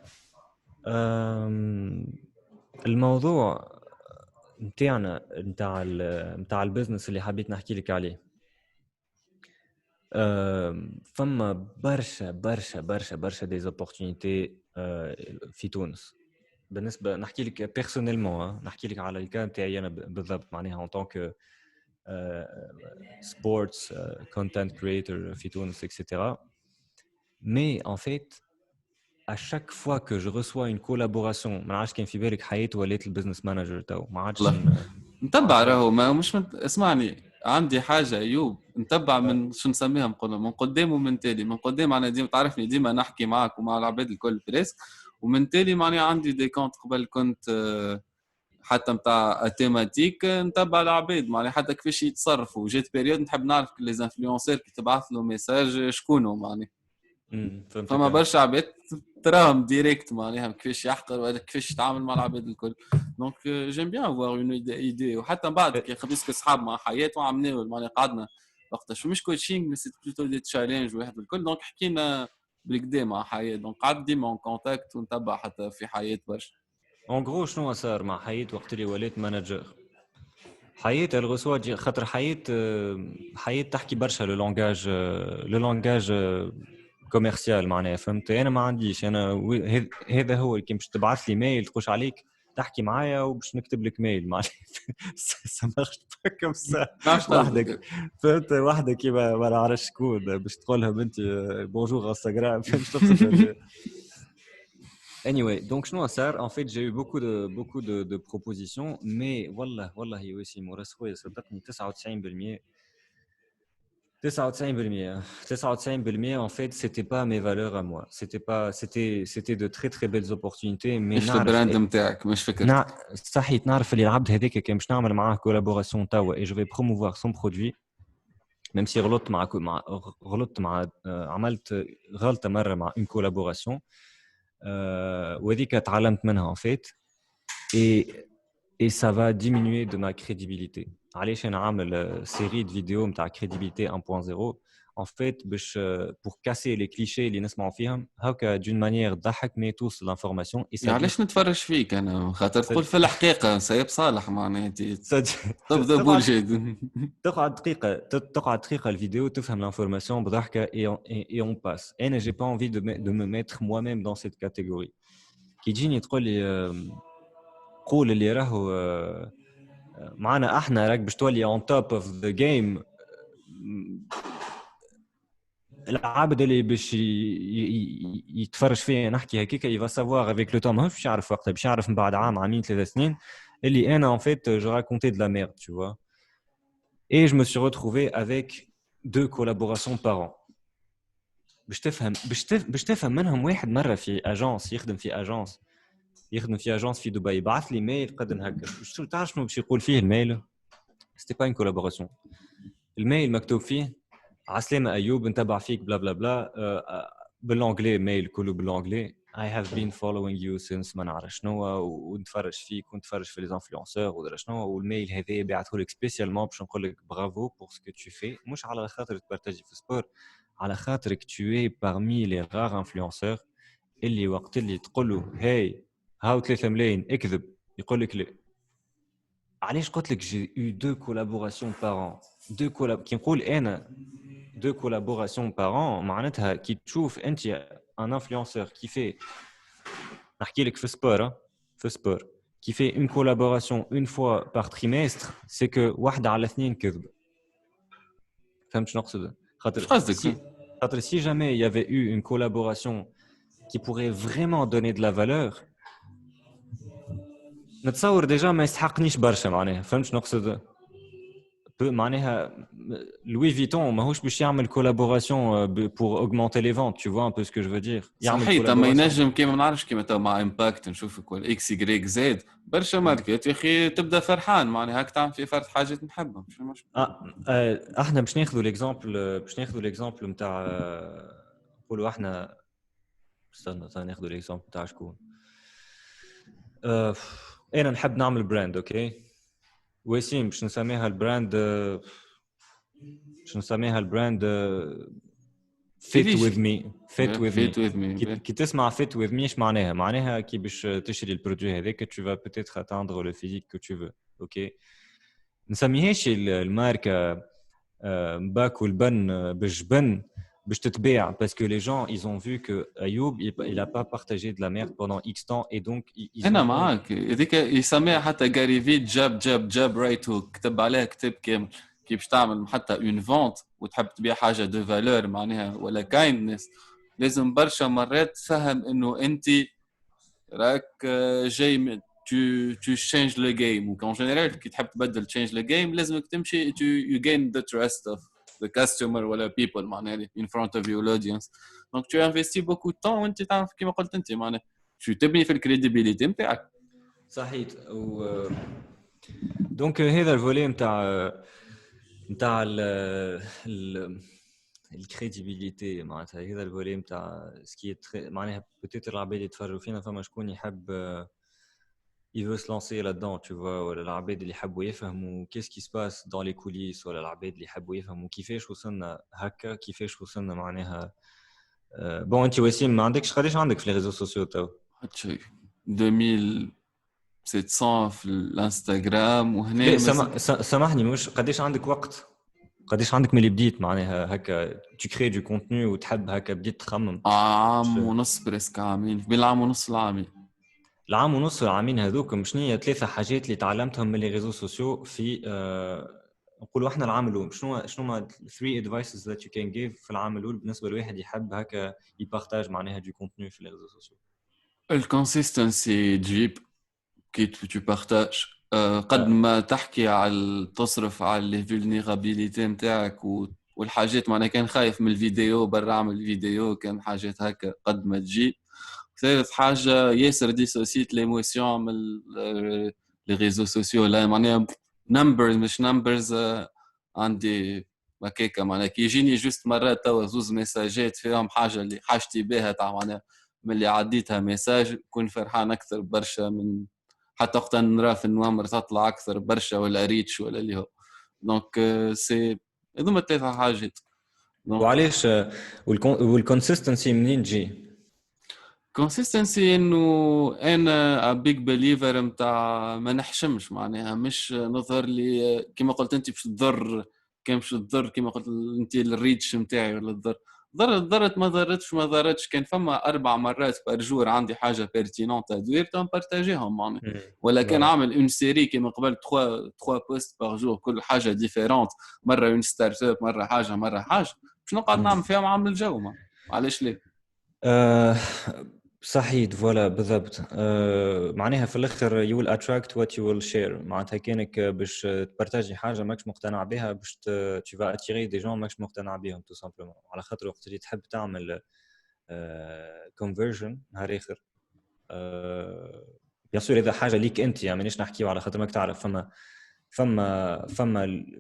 [SPEAKER 2] الموضوع نتاعنا نتاع البزنس اللي حبيت نحكي لك عليه، فما برشا دي اوبورتونيتي في تونس. بالنسبه نحكي لك بيرسونيلمون، نحكي لك على الكان تاعي انا بالضبط، معناها ان طونك سبورتس كونتنت كرييتور في تونس اكسيتيرا. مي ان فيت à chaque fois que je reçois une collaboration، ما عادش كان في بالك حياتي وليت البزنس مانجر تو، ما عادش
[SPEAKER 1] نتبع راهو مش اسمعني، عندي حاجه ايوب نتبع من شو نسميها من قدام ومن تالي. من قدام انا ديما تعرفني ديما نحكي معك ومع العباد الكل بريسك، ومن تالي معناها عندي دي كونت قبل كنت حتى نتاع تيماتيك نتبع العباد معناها حتى كيفاش يتصرفوا. جات بيريود نحب نعرف لي زانفلونسور كي تبعث له ميساج شكونهم معناها. فما برشا عباد تراهم ديريكت معناها كيفاش يحقر ولا كيفاش يتعامل مع العباد الكل. دونك جيم بيان افوار اون ايدي. وحتى من بعد كي خبيسك اصحاب مع حياه وعملنا معناها قعدنا وقتاش مش كوتشينغ مي سي بلوتو دي تشالنج واحد الكل. دونك حكينا بالكدا مع حياه. دونك قعد ديما اون كونتاكت ونتبع حتى في حياه برشا.
[SPEAKER 2] En gros شنو صار مع حياة وقت اللي وليت مانجر؟ حياة الغسوة خاطر حياة تحكي برشا لو لونجاج كوميرسيال معناها فهمت. انا ما عنديش انا هذا هو كي باش تبعث لي ميل تخش عليك تحكي معايا وباش نكتب لك ميل معناها سمحت كم سا وحدك فهمت وحدك كيما ما نعرفش شكون باش تقولها بنتي بونجور انستغرام فهمت تقصد. Anyway, donc شنو صار en fait j'ai eu beaucoup de propositions mais والله يوسيم ورسخويا صدقني 99% en fait c'était pas mes valeurs à moi, c'était de très belles opportunités mais
[SPEAKER 1] مش البراند نتاعك مش فكرتك.
[SPEAKER 2] صحيت نعرف اللي العبد هذاك كان باش نعمل معاه كولابوراسيون توا et je vais promouvoir son produit même si غلطت مع عملت غلطة مرة مع une collaboration وهذيك تعلمت منها en fait et ça va diminuer de ma crédibilité. علاش انا عامل série de vidéos نتاع crédibilité 1.0 en fait باش pour casser les clichés اللي نسمعوا فيهم هكا d'une manière تضحك mais توصل l'information et ça.
[SPEAKER 1] علاش نتفرج فيك انا خاطر تقول في الحقيقه سيب صالح معناها انت تبدا بولشيت
[SPEAKER 2] تقعد دقيقه الفيديو تفهم l'information بضحكه et on passe. انا j'ai pas envie de me mettre moi-même dans cette catégorie. كي تجيني تقول لي قول اللي راهو معنا احنا راك باش تولي on top of the game العبد اللي باش يتفرج فيه نحكي هكاك يفا سافوار avec le temps ماهوش باش يعرف وقتها باش يعرف من بعد عام عامين 3 سنين اللي انا en fait je racontais de la merde tu vois et je me suis retrouvé avec 2 collaborations par an باش تفهم منهم واحد مره في اجانس يخدم في اجانس في دبي بعث لي ميل قد هكا شو تعرف شنو باش يقول فيه الميل c'était pas une collaboration. الميل مكتوب فيه عسلامة أيوب نتابع فيك بلا بلا بلا بالانجلي ميل كله بالانجلي I have been following you since ما نعرف شنو ونتفرج فيك ونتفرج في les influenceurs ودرا شنو والميل هذا بعثه لك سبيسيالمون باش نقول لك برافو pour ce que tu fais مش على خاطر تبارتاجي في السبور على خاطرك tu es parmi les rares influenceurs اللي وقت اللي تقول له هاي هاو 3 ملايين اكذب يقول لك لا. علاش قلت لك j'ai eu 2 collaborations par an كي نقول انا 2 collaborations par an معناتها كي تشوف انت un influenceur qui fait نحكي لك في سبور qui fait une collaboration une fois par trimestre c'est que واحدة على 2 كذب. فهمت شنو نقصد؟ خاطر si jamais il y avait eu une collaboration qui pourrait vraiment donner de la valeur نتصور ديجا ما يستحقنيش برشا معناها. فهمت شنو نقصد؟ معناها لوي فيتون ماهوش باش يعمل كولابوراسيون pour augmenter les ventes, tu vois un peu ce que je veux dire.
[SPEAKER 1] صحيح اما ينجم كيما ما نعرفش كيما تو مع امباكت نشوفك ولا اكس يغريك زد برشا ماركات يا اخي تبدا فرحان معناها هاك تعمل في فرد حاجات نحبها مش
[SPEAKER 2] احنا باش ناخذوا ليكزامبل نتاع نقولوا احنا استنى ناخذوا ليكزامبل نتاع شكون. انا نحب نعمل براند اوكي وسيم باش نسميها البراند fit with me كي تسمع fit with me ايش معناها كي باش تشري البرودوي هذاك tu vas peut-être atteindre le physique que tu veux اوكي. نسميهاش الماركه باك والبن بالجبن باش تتباع parce que les gens ils ont vu que Ayoub il a pas partagé de la merde pendant X temps et donc
[SPEAKER 1] انا معاك هذيك يسميها حتى غاري في جاب رايت هوك كتب عليها كتاب كامل كي باش تعمل حتى اون فونت وتحب تبيع حاجه دو فالور معناها ولا كايندنس لازم برشا مرات تفهم انه انت راك جاي tu change le game ou qu'en général كي تحب تبدل change the game لازمك تمشي you gain the trust of the customer ولا people معناها in front of your audience donc tu investis beaucoup de temps وانت تعرف كيما قلت انت معناها tu تبني في الكريديبيليتي نتاعك
[SPEAKER 2] صحيح. دونك هذا الفولي نتاع الكريديبيليتي معناتها هذا الفولي نتاع سكي معناها بوتيتر العباد يتفرجوا فينا فما شكون يحب il veut se lancer là-dedans tu vois ولا العباد اللي يحبوا يفهموا qu'est-ce qui se passe dans les coulisses ولا العباد اللي يحبوا يفهموا كيفاش وصلنا هكا كيفاش وصلنا معناها بون انت وسيم ما عندكش قداش عندك في لي ريزو سوسيو تو
[SPEAKER 1] حتى شيء 2700 في الانستغرام وهنا
[SPEAKER 2] لا سامحني مش قداش عندك وقت قداش عندك من اللي بديت معناها هكا تو كري دو كونتوني وتحب هكا بديت تخمم
[SPEAKER 1] عام ونص بريسك عامين بين العام ونص العامين
[SPEAKER 2] العام ونص العامين هذوك شنو هي 3 حاجات اللي تعلمتهم من لي ريزو سوسيو في نقولوا احنا العام الاول شنو ما 3 advices that you can give في العام الاول بالنسبه لواحد يحب هكا يبارطاج معناها دو كونتوني في لي ريزو سوسيو
[SPEAKER 1] الكونسيستنسي تجيب كي تو بارتاج قد ما تحكي على تصرف على لي فولنيرابيليتي نتاعك والحاجات معناها كان خايف من الفيديو برا اعمل فيديو كان حاجات هكا قد ما تجي ثالث حاجه ياسر ديسوسيت ليموسيون من لي ريزو سوسيو لا معناها نمبرز مش نمبرز عندي هكاكا معناها كي يجيني جوست مرات توا زوز ميساجات فيهم حاجه اللي حاجتي بها تاع معناها من اللي عديتها ميساج كون فرحان اكثر برشا من حتى وقت نرى في النوامر تطلع اكثر برشا ولا ريتش ولا اللي هو دونك سي هذوما ثلاثه حاجات
[SPEAKER 2] وعلاش والكونسيستنسي منين تجي
[SPEAKER 1] كونسيستنسي انه انا بيج بليفر نتاع ما نحشمش معناها مش نظهر لي كما قلت انت باش تضر كان باش تضر كما قلت انت الريتش نتاعي ولا تضر ضرت ما ضرتش كان فما 4 مرات بارجور عندي حاجه بيرتينونت ادوير تم بارتاجيهم معناها ولا كان عامل اون سيري كما قبل 3 بوست بار جور كل حاجه ديفيرونت مره اون ستارت اب مره حاجه باش نقعد نعمل فيها عامل الجو علاش ليه
[SPEAKER 2] صحيح فوالا بالضبط معناها في الاخر you will attract what you will share معناتها كانك باش تبارتاجي حاجه ماكش مقتنع بها باش tu vas attirer des gens ماكش مقتنع بهم tout simplement على خاطر وقت اللي تحب تعمل conversion نهار اخر بيان سور اذا حاجه ليك انت يعني مانيش نحكيو على خاطر ماك تعرف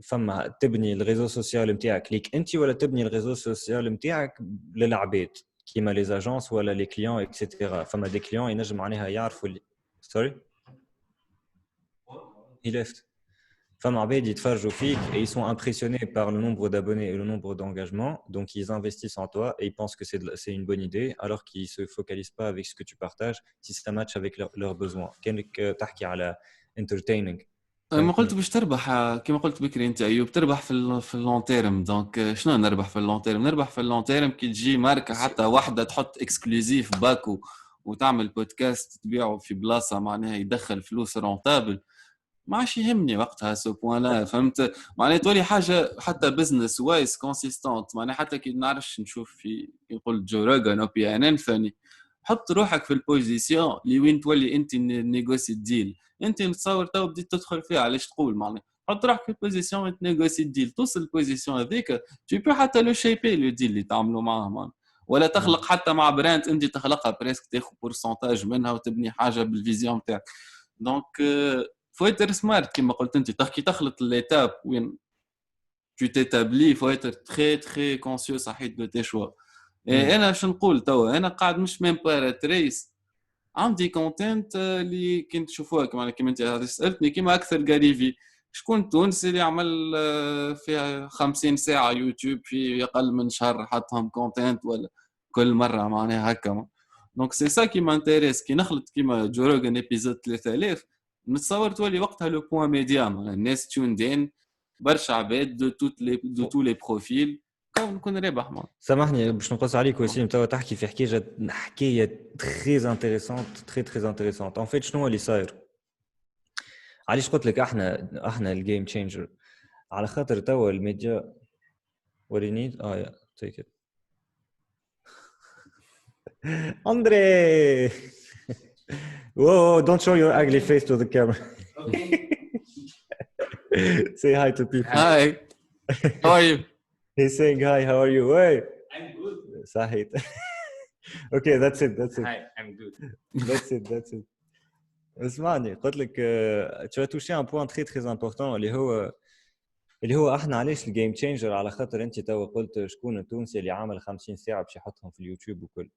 [SPEAKER 2] فما تبني الريزو سوسيال نتاعك ليك انت ولا تبني الريزو سوسيال نتاعك للعباد كيما لي اجونس ولا لي كليون اكسيتيرا فما دي كليون ينجم معناها يعرفوا سوري هي ليفت فما عباد يتفرجوا فيك et ils sont impressionnés par le nombre d'abonnés et le nombre d'engagements donc ils investissent en toi et ils pensent que c'est une bonne idée alors qu'ils se focalisent pas avec ce que tu partages si ça match avec leurs besoins كانك تحكي على entertaining
[SPEAKER 1] ما قلت باش تربح كما قلت بكري انت ايوب تربح في اللون تيرم دونك شنو نربح في اللون تيرم نربح في اللون تيرم كي تجي ماركه حتى واحده تحط اكسكلوزيف باكو وتعمل بودكاست تبيعه في بلاصه معناها يدخل فلوس رونتابل ما عادش يهمني وقتها سو بوان لا فهمت معناها تولي حاجه حتى بزنس وايز كونسيستونت معناها حتى كي نعرفش نشوف في نقول جو روغان او بي ان ان ثاني حط روحك في البوزيسيون اللي وين تولي انت نيغوسي ديل انت نتصور تو بديت تدخل فيها علاش تقول معناها حط روحك في البوزيسيون تنيغوسي الديل توصل البوزيسيون هذيك tu peux حتى لو شيبي لو ديل اللي تعملوا معاه معناها ولا تخلق حتى مع براند انت تخلقها بريسك تاخذ بورسنتاج منها وتبني حاجه بالفيزيون تاعك دونك faut être smart كما قلت انت تخلط l'étape وين tu t'établis faut être très très conscient صحيح de tes choix انا باش نقول توا انا قاعد مش ميم بارا ريس عندي كونتنت اللي كنت تشوفوها كما انت سالتني كما اكثر غاريفي شكون تونسي اللي عمل فيها 50 ساعه يوتيوب في اقل من شهر حطهم كونتنت ولا كل مره معناها هكا دونك سي سا كي مانتيريس كي نخلط كيما جوروغن ايبيزود 3000 نتصور تولي وقتها لو بوين ميديام الناس تيوندين برشا عباد دو تو لي بروفيل نكون رابح معاه
[SPEAKER 2] سامحني باش نقص عليك وسيم توا تحكي في حكايه تري انتريسونت تري انتريسونت ان فيت شنو اللي صاير علاش قلت لك احنا الجيم تشينجر على خاطر توا الميديا what you need yeah take it Andre whoa don't show your ugly face to the camera okay. Say hi to people
[SPEAKER 1] hi how are you
[SPEAKER 2] he's saying hi how are you hey
[SPEAKER 3] I'm good
[SPEAKER 2] Sahid okay that's it
[SPEAKER 3] hi I'm good
[SPEAKER 2] that's it اسمعني قلت لك tu as touché un point très très important اللي هو احنا علاش الجيم تشينجر على خاطر انت تو قلت شكون التونسي اللي عامل 50 ساعه باش يحطهم في اليوتيوب وكل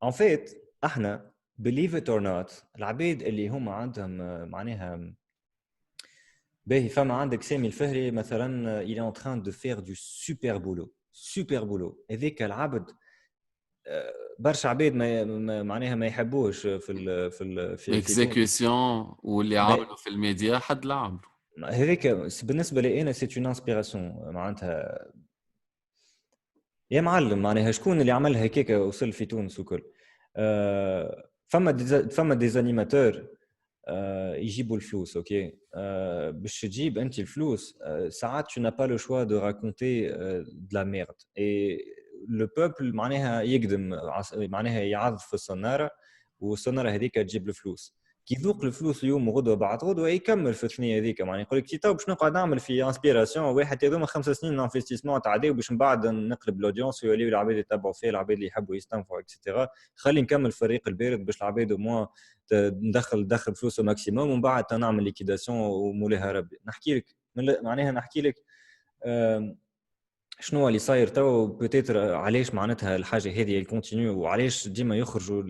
[SPEAKER 2] ان فيت احنا believe it or not العبيد اللي هم عندهم معناها باهي فما عندك سامي الفهري مثلا il est en train de faire du super boulot هذيك العبد برشا عباد معناها ما يحبوش في تونس
[SPEAKER 1] اكزيكيوشن واللي
[SPEAKER 2] ما
[SPEAKER 1] عملوا في الميديا حد لا عملوا.
[SPEAKER 2] هذيك بالنسبه لي انا سي اون انسبيراسيون معناتها يا معلم معناها شكون اللي عملها هكاك وصل في تونس وكل فما ديزانيماتور يجيبوا الفلوس اوكي باش تجيب انت الفلوس ساعات tu n'as pas le choix de raconter de la merde et le peuple معناها يقدم معناها يعض في الصناره والصناره هذيك تجيب الفلوس كي يذوق الفلوس اليوم وغدوه بعد غدوه يكمل في الثنيه هذيك معناها يقول لك تو باش نقعد نعمل في انسبيراسيون واحد هذوما 5 سنين انفستيسمون تاع باش من بعد نقلب الاودينس ويوليو العباد يتبعوا فيه العباد اللي يحبوا يستنفعوا اكسترا خلي نكمل فريق البارد باش العباد مو ندخل فلوس ماكسيموم ومن بعد نعمل ليكيداسيون ومولاها ربي نحكي لك معناها نحكي لك شنو اللي صاير تو بوتيتر علاش معناتها الحاجه هذه الكونتينيو وعلاش ديما يخرجوا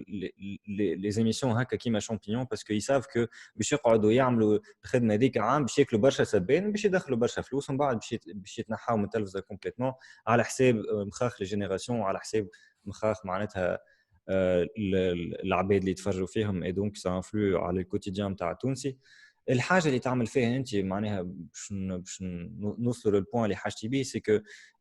[SPEAKER 2] لي زيميسيون هكا كيما شامبيون باسكو يساف كو باش يقعدوا يعملوا الخدمه هذيك عام باش ياكلوا برشا سبان باش يدخلوا برشا فلوس ومن بعد باش يتنحاو من التلفزه كومبليتمون على حساب مخاخ الجينيراسيون وعلى حساب مخاخ معناتها العباد اللي يتفرجوا فيهم اي دونك سا انفلو على الكوتيديان نتاع التونسي الحاجه اللي تعمل فيها انت معناها باش نوصلوا للبوين اللي حاجتي بيه سي كو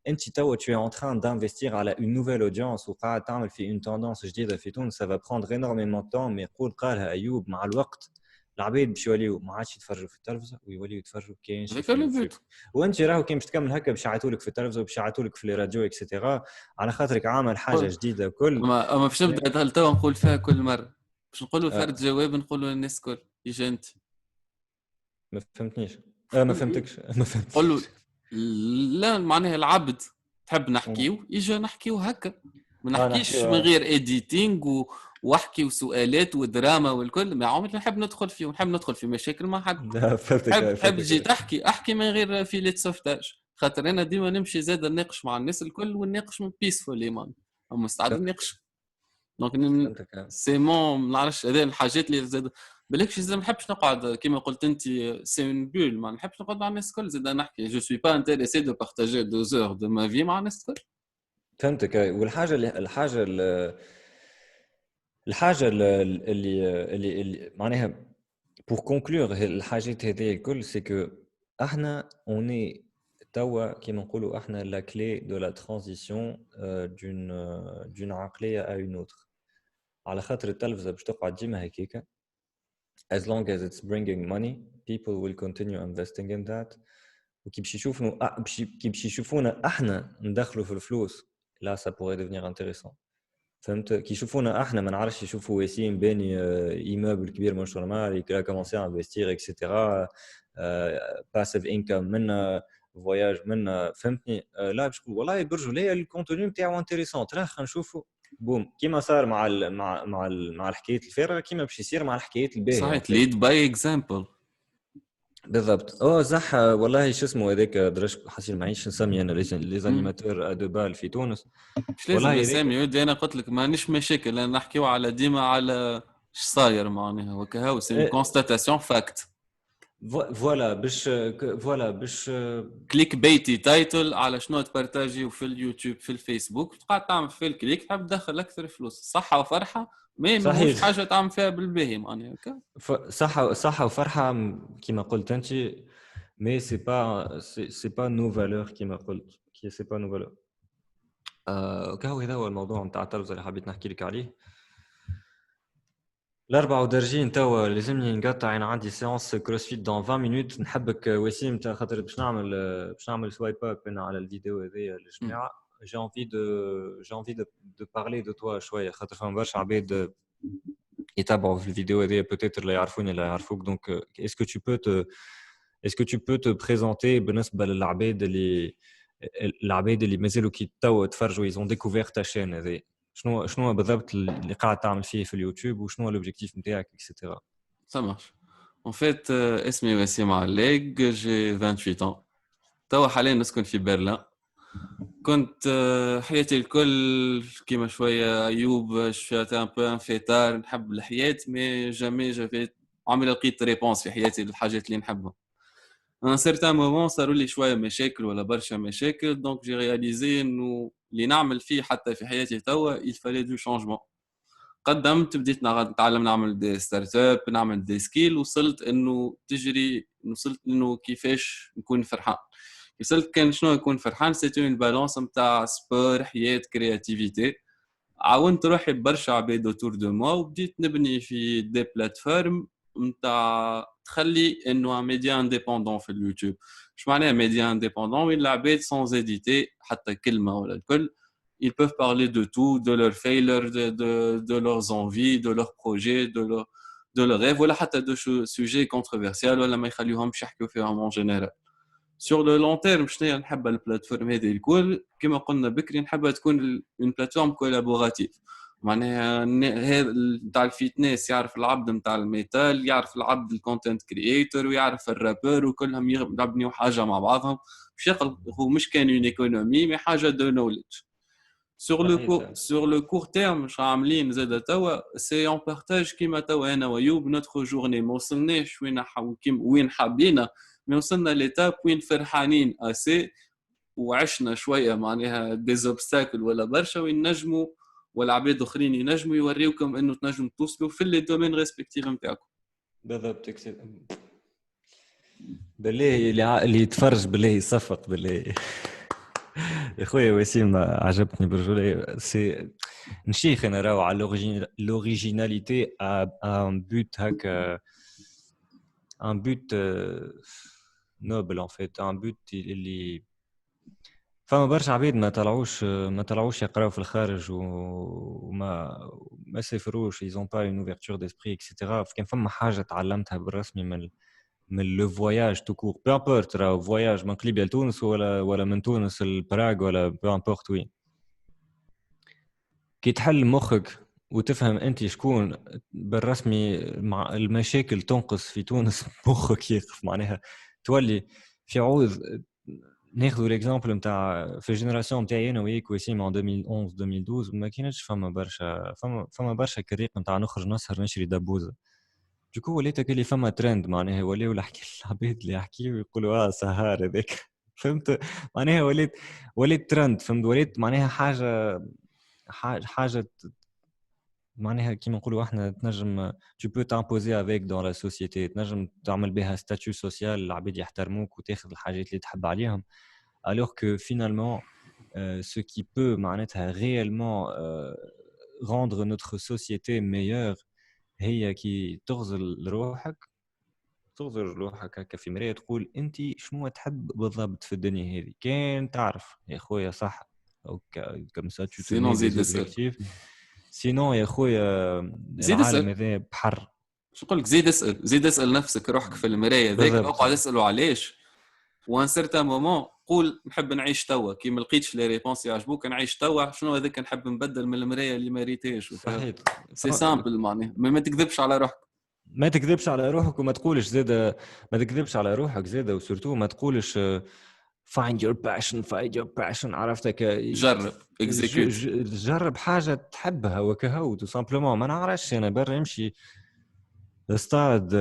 [SPEAKER 2] انت تو tu es en train d'investir على une nouvelle audience وقاعد تعمل في une tendance جديده في تونس ça va prendre énormément de temps mais يقول قالها ايوب مع الوقت العباد باش يوليو ما عادش يتفرجوا في التلفزه ويوليو يتفرجوا كاين شيء في اليوتيوب وانت راهو كي باش تكمل هكا باش يعيطوا لك في التلفزه وباش يعيطوا لك في لي راديو اكسيتيرا على خاطرك عامل حاجه جديده كل
[SPEAKER 1] اما باش نبدا تو نقول فيها كل مره باش نقولوا فرد جواب نقولوا للناس كل يجي انت
[SPEAKER 2] ما فهمتنيش ما فهمتكش ما فهمت
[SPEAKER 1] قول لا معناها العبد تحب نحكيو يجي نحكيو هكا ما نحكيش من غير اديتينغ واحكي وسؤالات ودراما والكل ما عمري نحب ندخل فيه ونحب ندخل في مشاكل مع حد تحب تجي احكي من غير فيليت سوفتاج خاطر انا ديما نمشي زاد نناقش مع الناس الكل ونناقش بيسفولي مان مستعد نناقش دونك سي مون ما نعرفش هذه الحاجات اللي زاد بالكش زاد ما نحبش نقعد كيما قلت انت سي اون بول ما نحبش نقعد مع الناس الكل زاد نحكي جو سوي با انتريسي دو بارطاجي 2 heures دو ما في مع الناس الكل
[SPEAKER 2] فهمتك والحاجه الحاجه اللي معناها pour conclure الحاجات هذه الكل سي كو احنا اوني توا كيما نقولوا احنا لا كلي دو لا ترانزيسيون دون عقليه ا اون اوتر على خاطر التلفزه باش تقعد ديما هكاكا as long as it's bringing money people will continue investing in that وكي باش يشوفونا احنا ندخلوا في الفلوس لا ça pourrait devenir intéressant فهمت كي يشوفونا احنا ما نعرفش يشوفوا وسيم باني ايمابل كبير مش نورمال يكرا كومونسي ا انفستير اكسيتيرا باسيف انكم من فواياج من فهمتني لا باش نقول والله برجو ليا الكونتوني نتاعو انتريسون ترى خلينا نشوفوا بوم كيما صار مع الحكايه الفارغه كيما باش يصير مع الحكايه الباهيه
[SPEAKER 1] صحيح ليد باي اكزامبل
[SPEAKER 2] بالضبط صح والله شو اسمه هذاك درش حصير معيش نسمي انا لي زانيماتور دو بال في تونس
[SPEAKER 1] مش لازم نسمي ودي انا قلت لك مانيش مشاكل انا نحكيو على ديما على اش صاير معناها وكهو سي كونستاتاسيون فاكت
[SPEAKER 2] فوالا باش
[SPEAKER 1] كليك بيتي تايتل على شنو تبارتاجي في اليوتيوب في الفيسبوك تقعد تعمل في الكليك تحب تدخل اكثر فلوس صحه وفرحه ما مش حاجه تعمل فيها بالباهي معناها هكا
[SPEAKER 2] صحه وفرحه كيما قلت انت مي سي با نو فالور كيما قلت كي سي با نو فالور كهو هذا هو الموضوع نتاع التلفزه اللي حبيت نحكي لك عليه الأربعة ودرجين توا لازمني نقطع أنا عندي سيانس كروسفيت دون 20 مينوت نحبك وسيم تاع خاطر باش نعمل سوايب اب هنا على الفيديو هذيا للجماعة j'ai envie de parler de toi شوية خاطر فما برشا عباد يتابعوا في الفيديو هذيا peut-être لا يعرفوني لا يعرفوك donc est-ce que tu peux te présenter بالنسبة للعباد اللي مازالوا كي توا تفرجوا ils ont découvert ta chaîne هذيا شنو بالضبط اللي قاعد تعمل فيه في اليوتيوب وشنو الاوبجيكتيف نتاعك اكسترا
[SPEAKER 1] Ça marche. En fait, اسمي وسيم علاق, j'ai 28 ans. توا حاليا نسكن في برلين. كنت حياتي الكل كيما شوية أيوب شفت ان بو ان فيتار, نحب الحياة مي جامي جافي عمري لقيت ريبونس في حياتي للحاجات اللي نحبها. ان سيرتان مومون صاروا لي شوية مشاكل ولا برشا مشاكل, دونك جي رياليزي انه اللي نعمل فيه حتى في حياتي توا il fallait du changement. قدمت بديت نتعلم نعمل دي ستارت اب, نعمل دي سكيل, وصلت انه تجري, وصلت انه كيفاش نكون فرحان. وصلت كان شنو يكون فرحان, سيتي اون بالانس نتاع سبور حياه كرياتيفيتي. عاونت روحي برشا عباد اوتور دو موا, وبديت نبني في دي بلاتفورم نتاع تخلي انه ان ميديا انديبوندون في اليوتيوب. اش معناها ميديا انديبوندون؟ وين العباد سون اديتي حتى كلمه ولا الكل, ils peuvent parler de tout, de leurs failures, de leurs envies, de leurs projets, de leurs rêves, ولا حتى de sujets controversiaux ولا ما يخليوهمش يحكوا فيهم en général. Sur le long terme, شنو نحب البلاتفورم هذه الكل كما قلنا بكري, نحبها تكون une plateforme collaborative. معناها هذا نتاع الفيتنس يعرف العبد نتاع الميتال, يعرف العبد الكونتنت كرييتور, ويعرف الرابر, وكلهم يبنيوا حاجه مع بعضهم. هو مش كان une économie mais حاجه de knowledge.
[SPEAKER 2] صحيح.
[SPEAKER 1] Sur le court terme, عاملين زاد توا سي اون بارتاج كيما توا انا ويوب نوتخ جورني. ما وصلناش وين حابين, مي وصلنا ليتاب وين فرحانين اسي, وعشنا شويه معناها ديزوبستاكل ولا برشا, وين نجموا والعباد اخرين ينجموا يوريوكم انه تنجموا توصلوا في لي دومين ريسبكتيف نتاعكم.
[SPEAKER 2] بالضبط. بالله اللي يتفرج بالله يصفق بالله. يا خويا وسيم عجبتني برجولة. سي نشيخ انا راهو على l'originalité à un but هكا, un but noble en fait, un but اللي فما برشا عبيد ما طلعوش يقراو في الخارج وما سافروش, ils ont pas une ouverture d'esprit etc. كان فما حاجة تعلمتها بالرسمي من لو فواياج تو كور, بو امبورت راهو فواياج من قليبيا لتونس ولا من تونس لبراغ ولا بو امبورت وين. كي تحل مخك وتفهم انت شكون بالرسمي, مع المشاكل تنقص في تونس مخك يقف معناها تولي في عوض. ناخذ الاكزامبل نتاع في الجينيراسيون نتاعي انا وياك وسيم 2011 2012 ما كانتش فما برشا كريق نتاع نخرج نسهر نشري دبوزه. دوكو وليت كلي فما ترند معناها ولاو الحكي العباد اللي يحكيو يقولوا سهار هذاك, فهمت معناها وليت ترند, فهمت, وليت معناها حاجه معناها كيما نقولوا احنا تنجم tu peux t'imposer avec dans la société, تنجم تعمل بها ستاتيو سوسيال, العباد يحترموك وتاخذ الحاجات اللي تحب عليهم. alors que finalement ce qui peut معناتها réellement rendre notre société meilleure هي كي تغزل روحك هكا في مراية تقول انت شنو تحب بالضبط في الدنيا هذه. كان تعرف يا خويا صح او كم سا tu te mets des objectifs, سينو يا خويا العالم هذا بحر.
[SPEAKER 1] شو نقول لك, زيد اسال نفسك روحك في المرايه ذاك, اقعد اساله علاش, وان سيرتان مومون قول نحب نعيش توا. كي ما لقيتش لي ريبونس يعجبوك نعيش توا, شنو هذاك نحب نبدل من المرايه اللي ما ريتهاش.
[SPEAKER 2] صحيح,
[SPEAKER 1] سي سامبل معناها, ما تكذبش على روحك.
[SPEAKER 2] ما تكذبش على روحك وما تقولش زاده, ما تكذبش على روحك زاده, وسورتو ما تقولش find your passion. عرفتك,
[SPEAKER 1] جرب
[SPEAKER 2] جرب حاجه تحبها وكهو تو سامبلومون. ما نعرفش انا برا نمشي استعد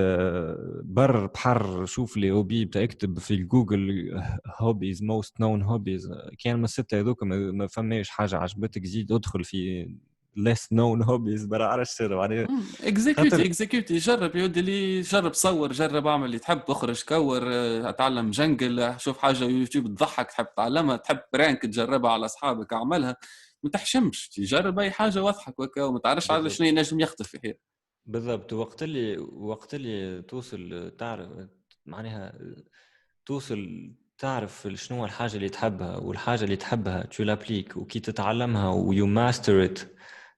[SPEAKER 2] بر بحر, شوف لي هوبي بتاع اكتب في جوجل هوبيز موست نون هوبيز, كان من الستة هذوك ما فماش حاجه عجبتك زيد ادخل في less known hobbies. برا عرفت شنو يعني
[SPEAKER 1] اكزيكيوتي جرب يودي لي, جرب صور, جرب اعمل اللي تحب, اخرج كور, اتعلم جنجل, شوف حاجه يوتيوب تضحك تحب تعلمها, تحب برانك تجربها على اصحابك اعملها, ما تحشمش تجرب اي حاجه واضحك وكا, وما تعرفش على شنو ينجم يخطف في حياتك.
[SPEAKER 2] بالضبط. وقت اللي توصل تعرف معناها توصل تعرف شنو الحاجه اللي تحبها, والحاجه اللي تحبها تو لابليك, وكي تتعلمها ويو ماستر ات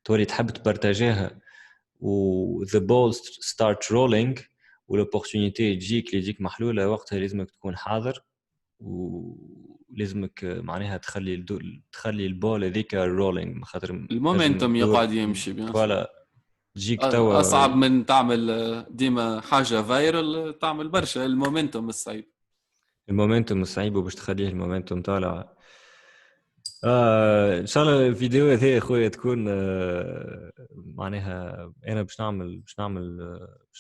[SPEAKER 2] تولي تحب تبارتاجيها, و the balls start rolling, والopportunité تجيك اللي يجيك محلوله, وقتها لازمك تكون حاضر, ولازمك معناها تخلي البول هذيك رولينج, خاطر
[SPEAKER 1] المومنتوم يقعد يمشي.
[SPEAKER 2] فوالا تجيك توا
[SPEAKER 1] اصعب من تعمل ديما حاجه فايرال، تعمل برشا المومنتوم الصعيب.
[SPEAKER 2] المومنتوم الصعيب وباش تخليه المومنتوم طالع. ان شاء الله الفيديو هذه خويا تكون معناها انا باش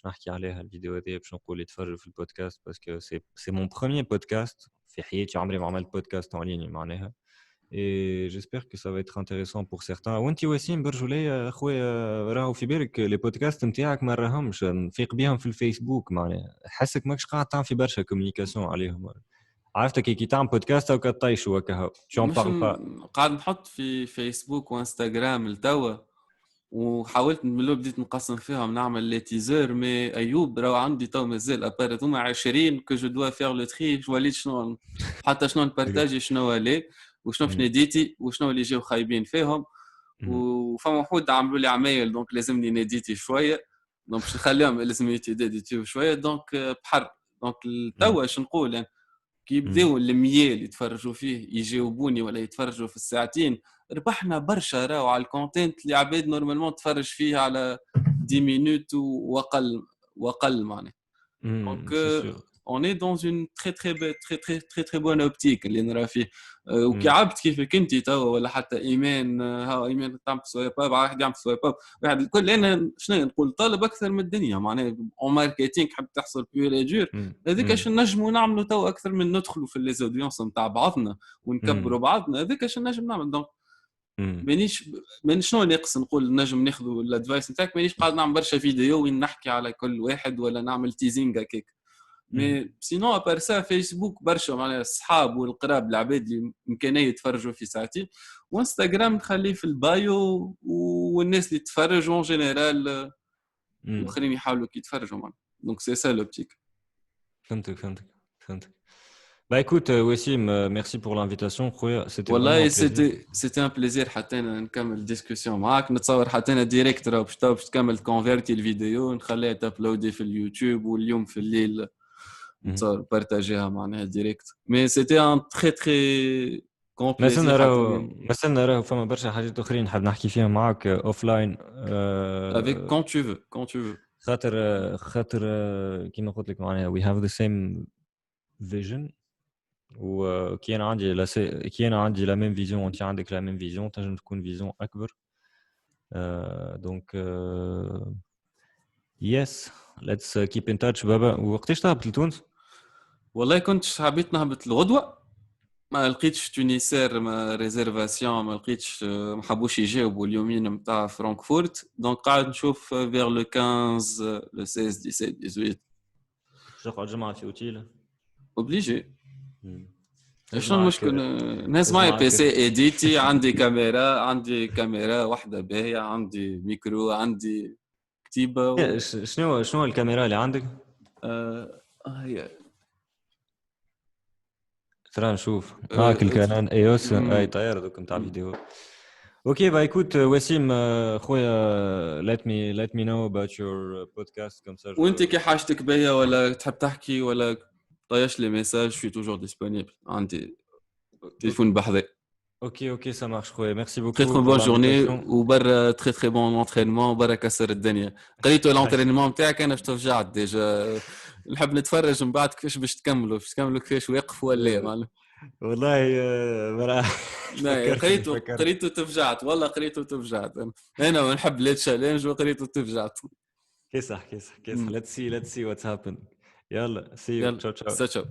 [SPEAKER 2] نحكي عليها الفيديو هذه، باش نقول يتفرجوا في البودكاست باسكو سي مون بروميير بودكاست في حياتي، عمري ما عملت بودكاست اون ليني معناها. et j'espère que ça va être intéressant pour certains. وانت وسيم برجوليه خويا راهو في بالك لي بودكاست نتاعك ما راهمش نفيق بيهم في الفيسبوك معناها، حسك ماكش قاعد تعمل في برشا كوميونيكاسيون عليهم. عرفتك كي تعمل بودكاست او كطيش وكهو شو
[SPEAKER 1] مش
[SPEAKER 2] بارل.
[SPEAKER 1] قاعد نحط في فيسبوك وانستغرام التوا، وحاولت من الاول بديت نقسم فيهم نعمل لي تيزر، مي ايوب راهو عندي تو مازال ابارت هما 20 كو جو دوا فير لو تري، وليت شنو حتى شنو نبارتاجي شنو لي وشنو باش نديتي وشنو اللي جاو خايبين فيهم. وفما وحود عملوا لي عمايل دونك لازمني نديتي شويه، دونك باش نخليهم لازم يديتيو شويه دونك بحر. دونك توا اش نقول أنا كي يبداو المية اللي يتفرجوا فيه يجاوبوني ولا يتفرجوا في الساعتين، ربحنا برشا راهو على الكونتنت اللي عباد نورمالمون تفرج فيه على 10 مينوت وقل معناها. Donc, on est dans une très bonne optique اللي نرى فيه. وكي عبد كيفك انت توا ولا حتى ايمان، ها ايمان تعمل سويب اب، واحد يعمل سويب اب، واحد الكل. انا شنو نقول طالب اكثر من الدنيا معناها اون ماركتينغ حب تحصل بيور اجور. هذيك اش نجموا نعملوا توا اكثر من ندخلوا في ليزوديونس نتاع بعضنا ونكبروا بعضنا. هذيك اش نجم نعمل. دونك مانيش شنو ناقص نقول نجم ناخذوا الادفايس نتاعك، مانيش قاعد نعمل برشا فيديو وين نحكي على كل واحد ولا نعمل تيزينغ هكاك. مي سينو ابار سا فيسبوك برشا معناها الصحاب والقراب العباد اللي امكانيه يتفرجوا في ساعتين، وانستغرام نخليه في البايو والناس اللي تتفرجوا اون جينيرال الاخرين يحاولوا كي يتفرجوا معنا. دونك سي سا لوبتيك.
[SPEAKER 2] فهمتك. Bah écoute Wassim, merci pour l'invitation خويا.
[SPEAKER 1] والله c'était un plaisir حتى انا نكمل ديسكوسيون معاك. نتصور حتى انا ديريكت راه باش تكمل كونفيرتي الفيديو نخليها تابلودي في اليوتيوب، واليوم في الليل نتصور بارتاجيها معناها ديريكت. مي سيتي ان تري كون بليزير.
[SPEAKER 2] مثلا راهو فما برشا حاجات اخرين نحب نحكي فيهم معاك اوفلاين
[SPEAKER 1] افيك كون تو فو
[SPEAKER 2] خاطر كيما قلت لك معناها we have the same vision. وكي انا عندي لا ميم فيزيون وانت عندك لا ميم فيزيون تنجم تكون فيزيون اكبر. دونك يس ليتس كيب ان تاتش بابا. وقتاش تهبط لتونس؟
[SPEAKER 1] والله كنت حبيت نهبط الغدوه، ما لقيتش تونيسير، ما ريزيرفاسيون ما لقيتش، ما حبوش يجاوبوا اليومين نتاع فرانكفورت. دونك قاعد نشوف فير لو 15 لو 16 17 18.
[SPEAKER 2] تقعد جمعه في اوتيل
[SPEAKER 1] اوبليجي. شنو المشكل؟ ناس معي بي سي ايديتي، عندي كاميرا واحده باهيه، عندي ميكرو، عندي كتيبه
[SPEAKER 2] شنو الكاميرا اللي عندك؟
[SPEAKER 1] هي
[SPEAKER 2] ترى نشوف هاك الكانون ايوس اي طاير دوك نتاع فيديو. اوكي با ايكوت وسيم خويا let me know about your podcast comme ça.
[SPEAKER 1] وانت كي حاجتك باهيه ولا تحب تحكي ولا طيش لي ميساج في توجور ديسپونيبل، عندي تليفون بحذي.
[SPEAKER 2] اوكي ça marche خويا. ميرسي بوكو.
[SPEAKER 1] تري بون جورني وبرا تري بون انترينمون برا كسر الدنيا. قريتوا الانترينمون نتاعك انا تفجعت ديجا. نحب نتفرج من بعد كيفاش باش تكملوا كيفاش واقف ولا معلم.
[SPEAKER 2] والله
[SPEAKER 1] قريتوا تفجعت والله، قريتوا تفجعت. انا نحب لي تشالنج وقريتوا تفجعت.
[SPEAKER 2] كيصح let's see what's happen. يلا see you. ciao.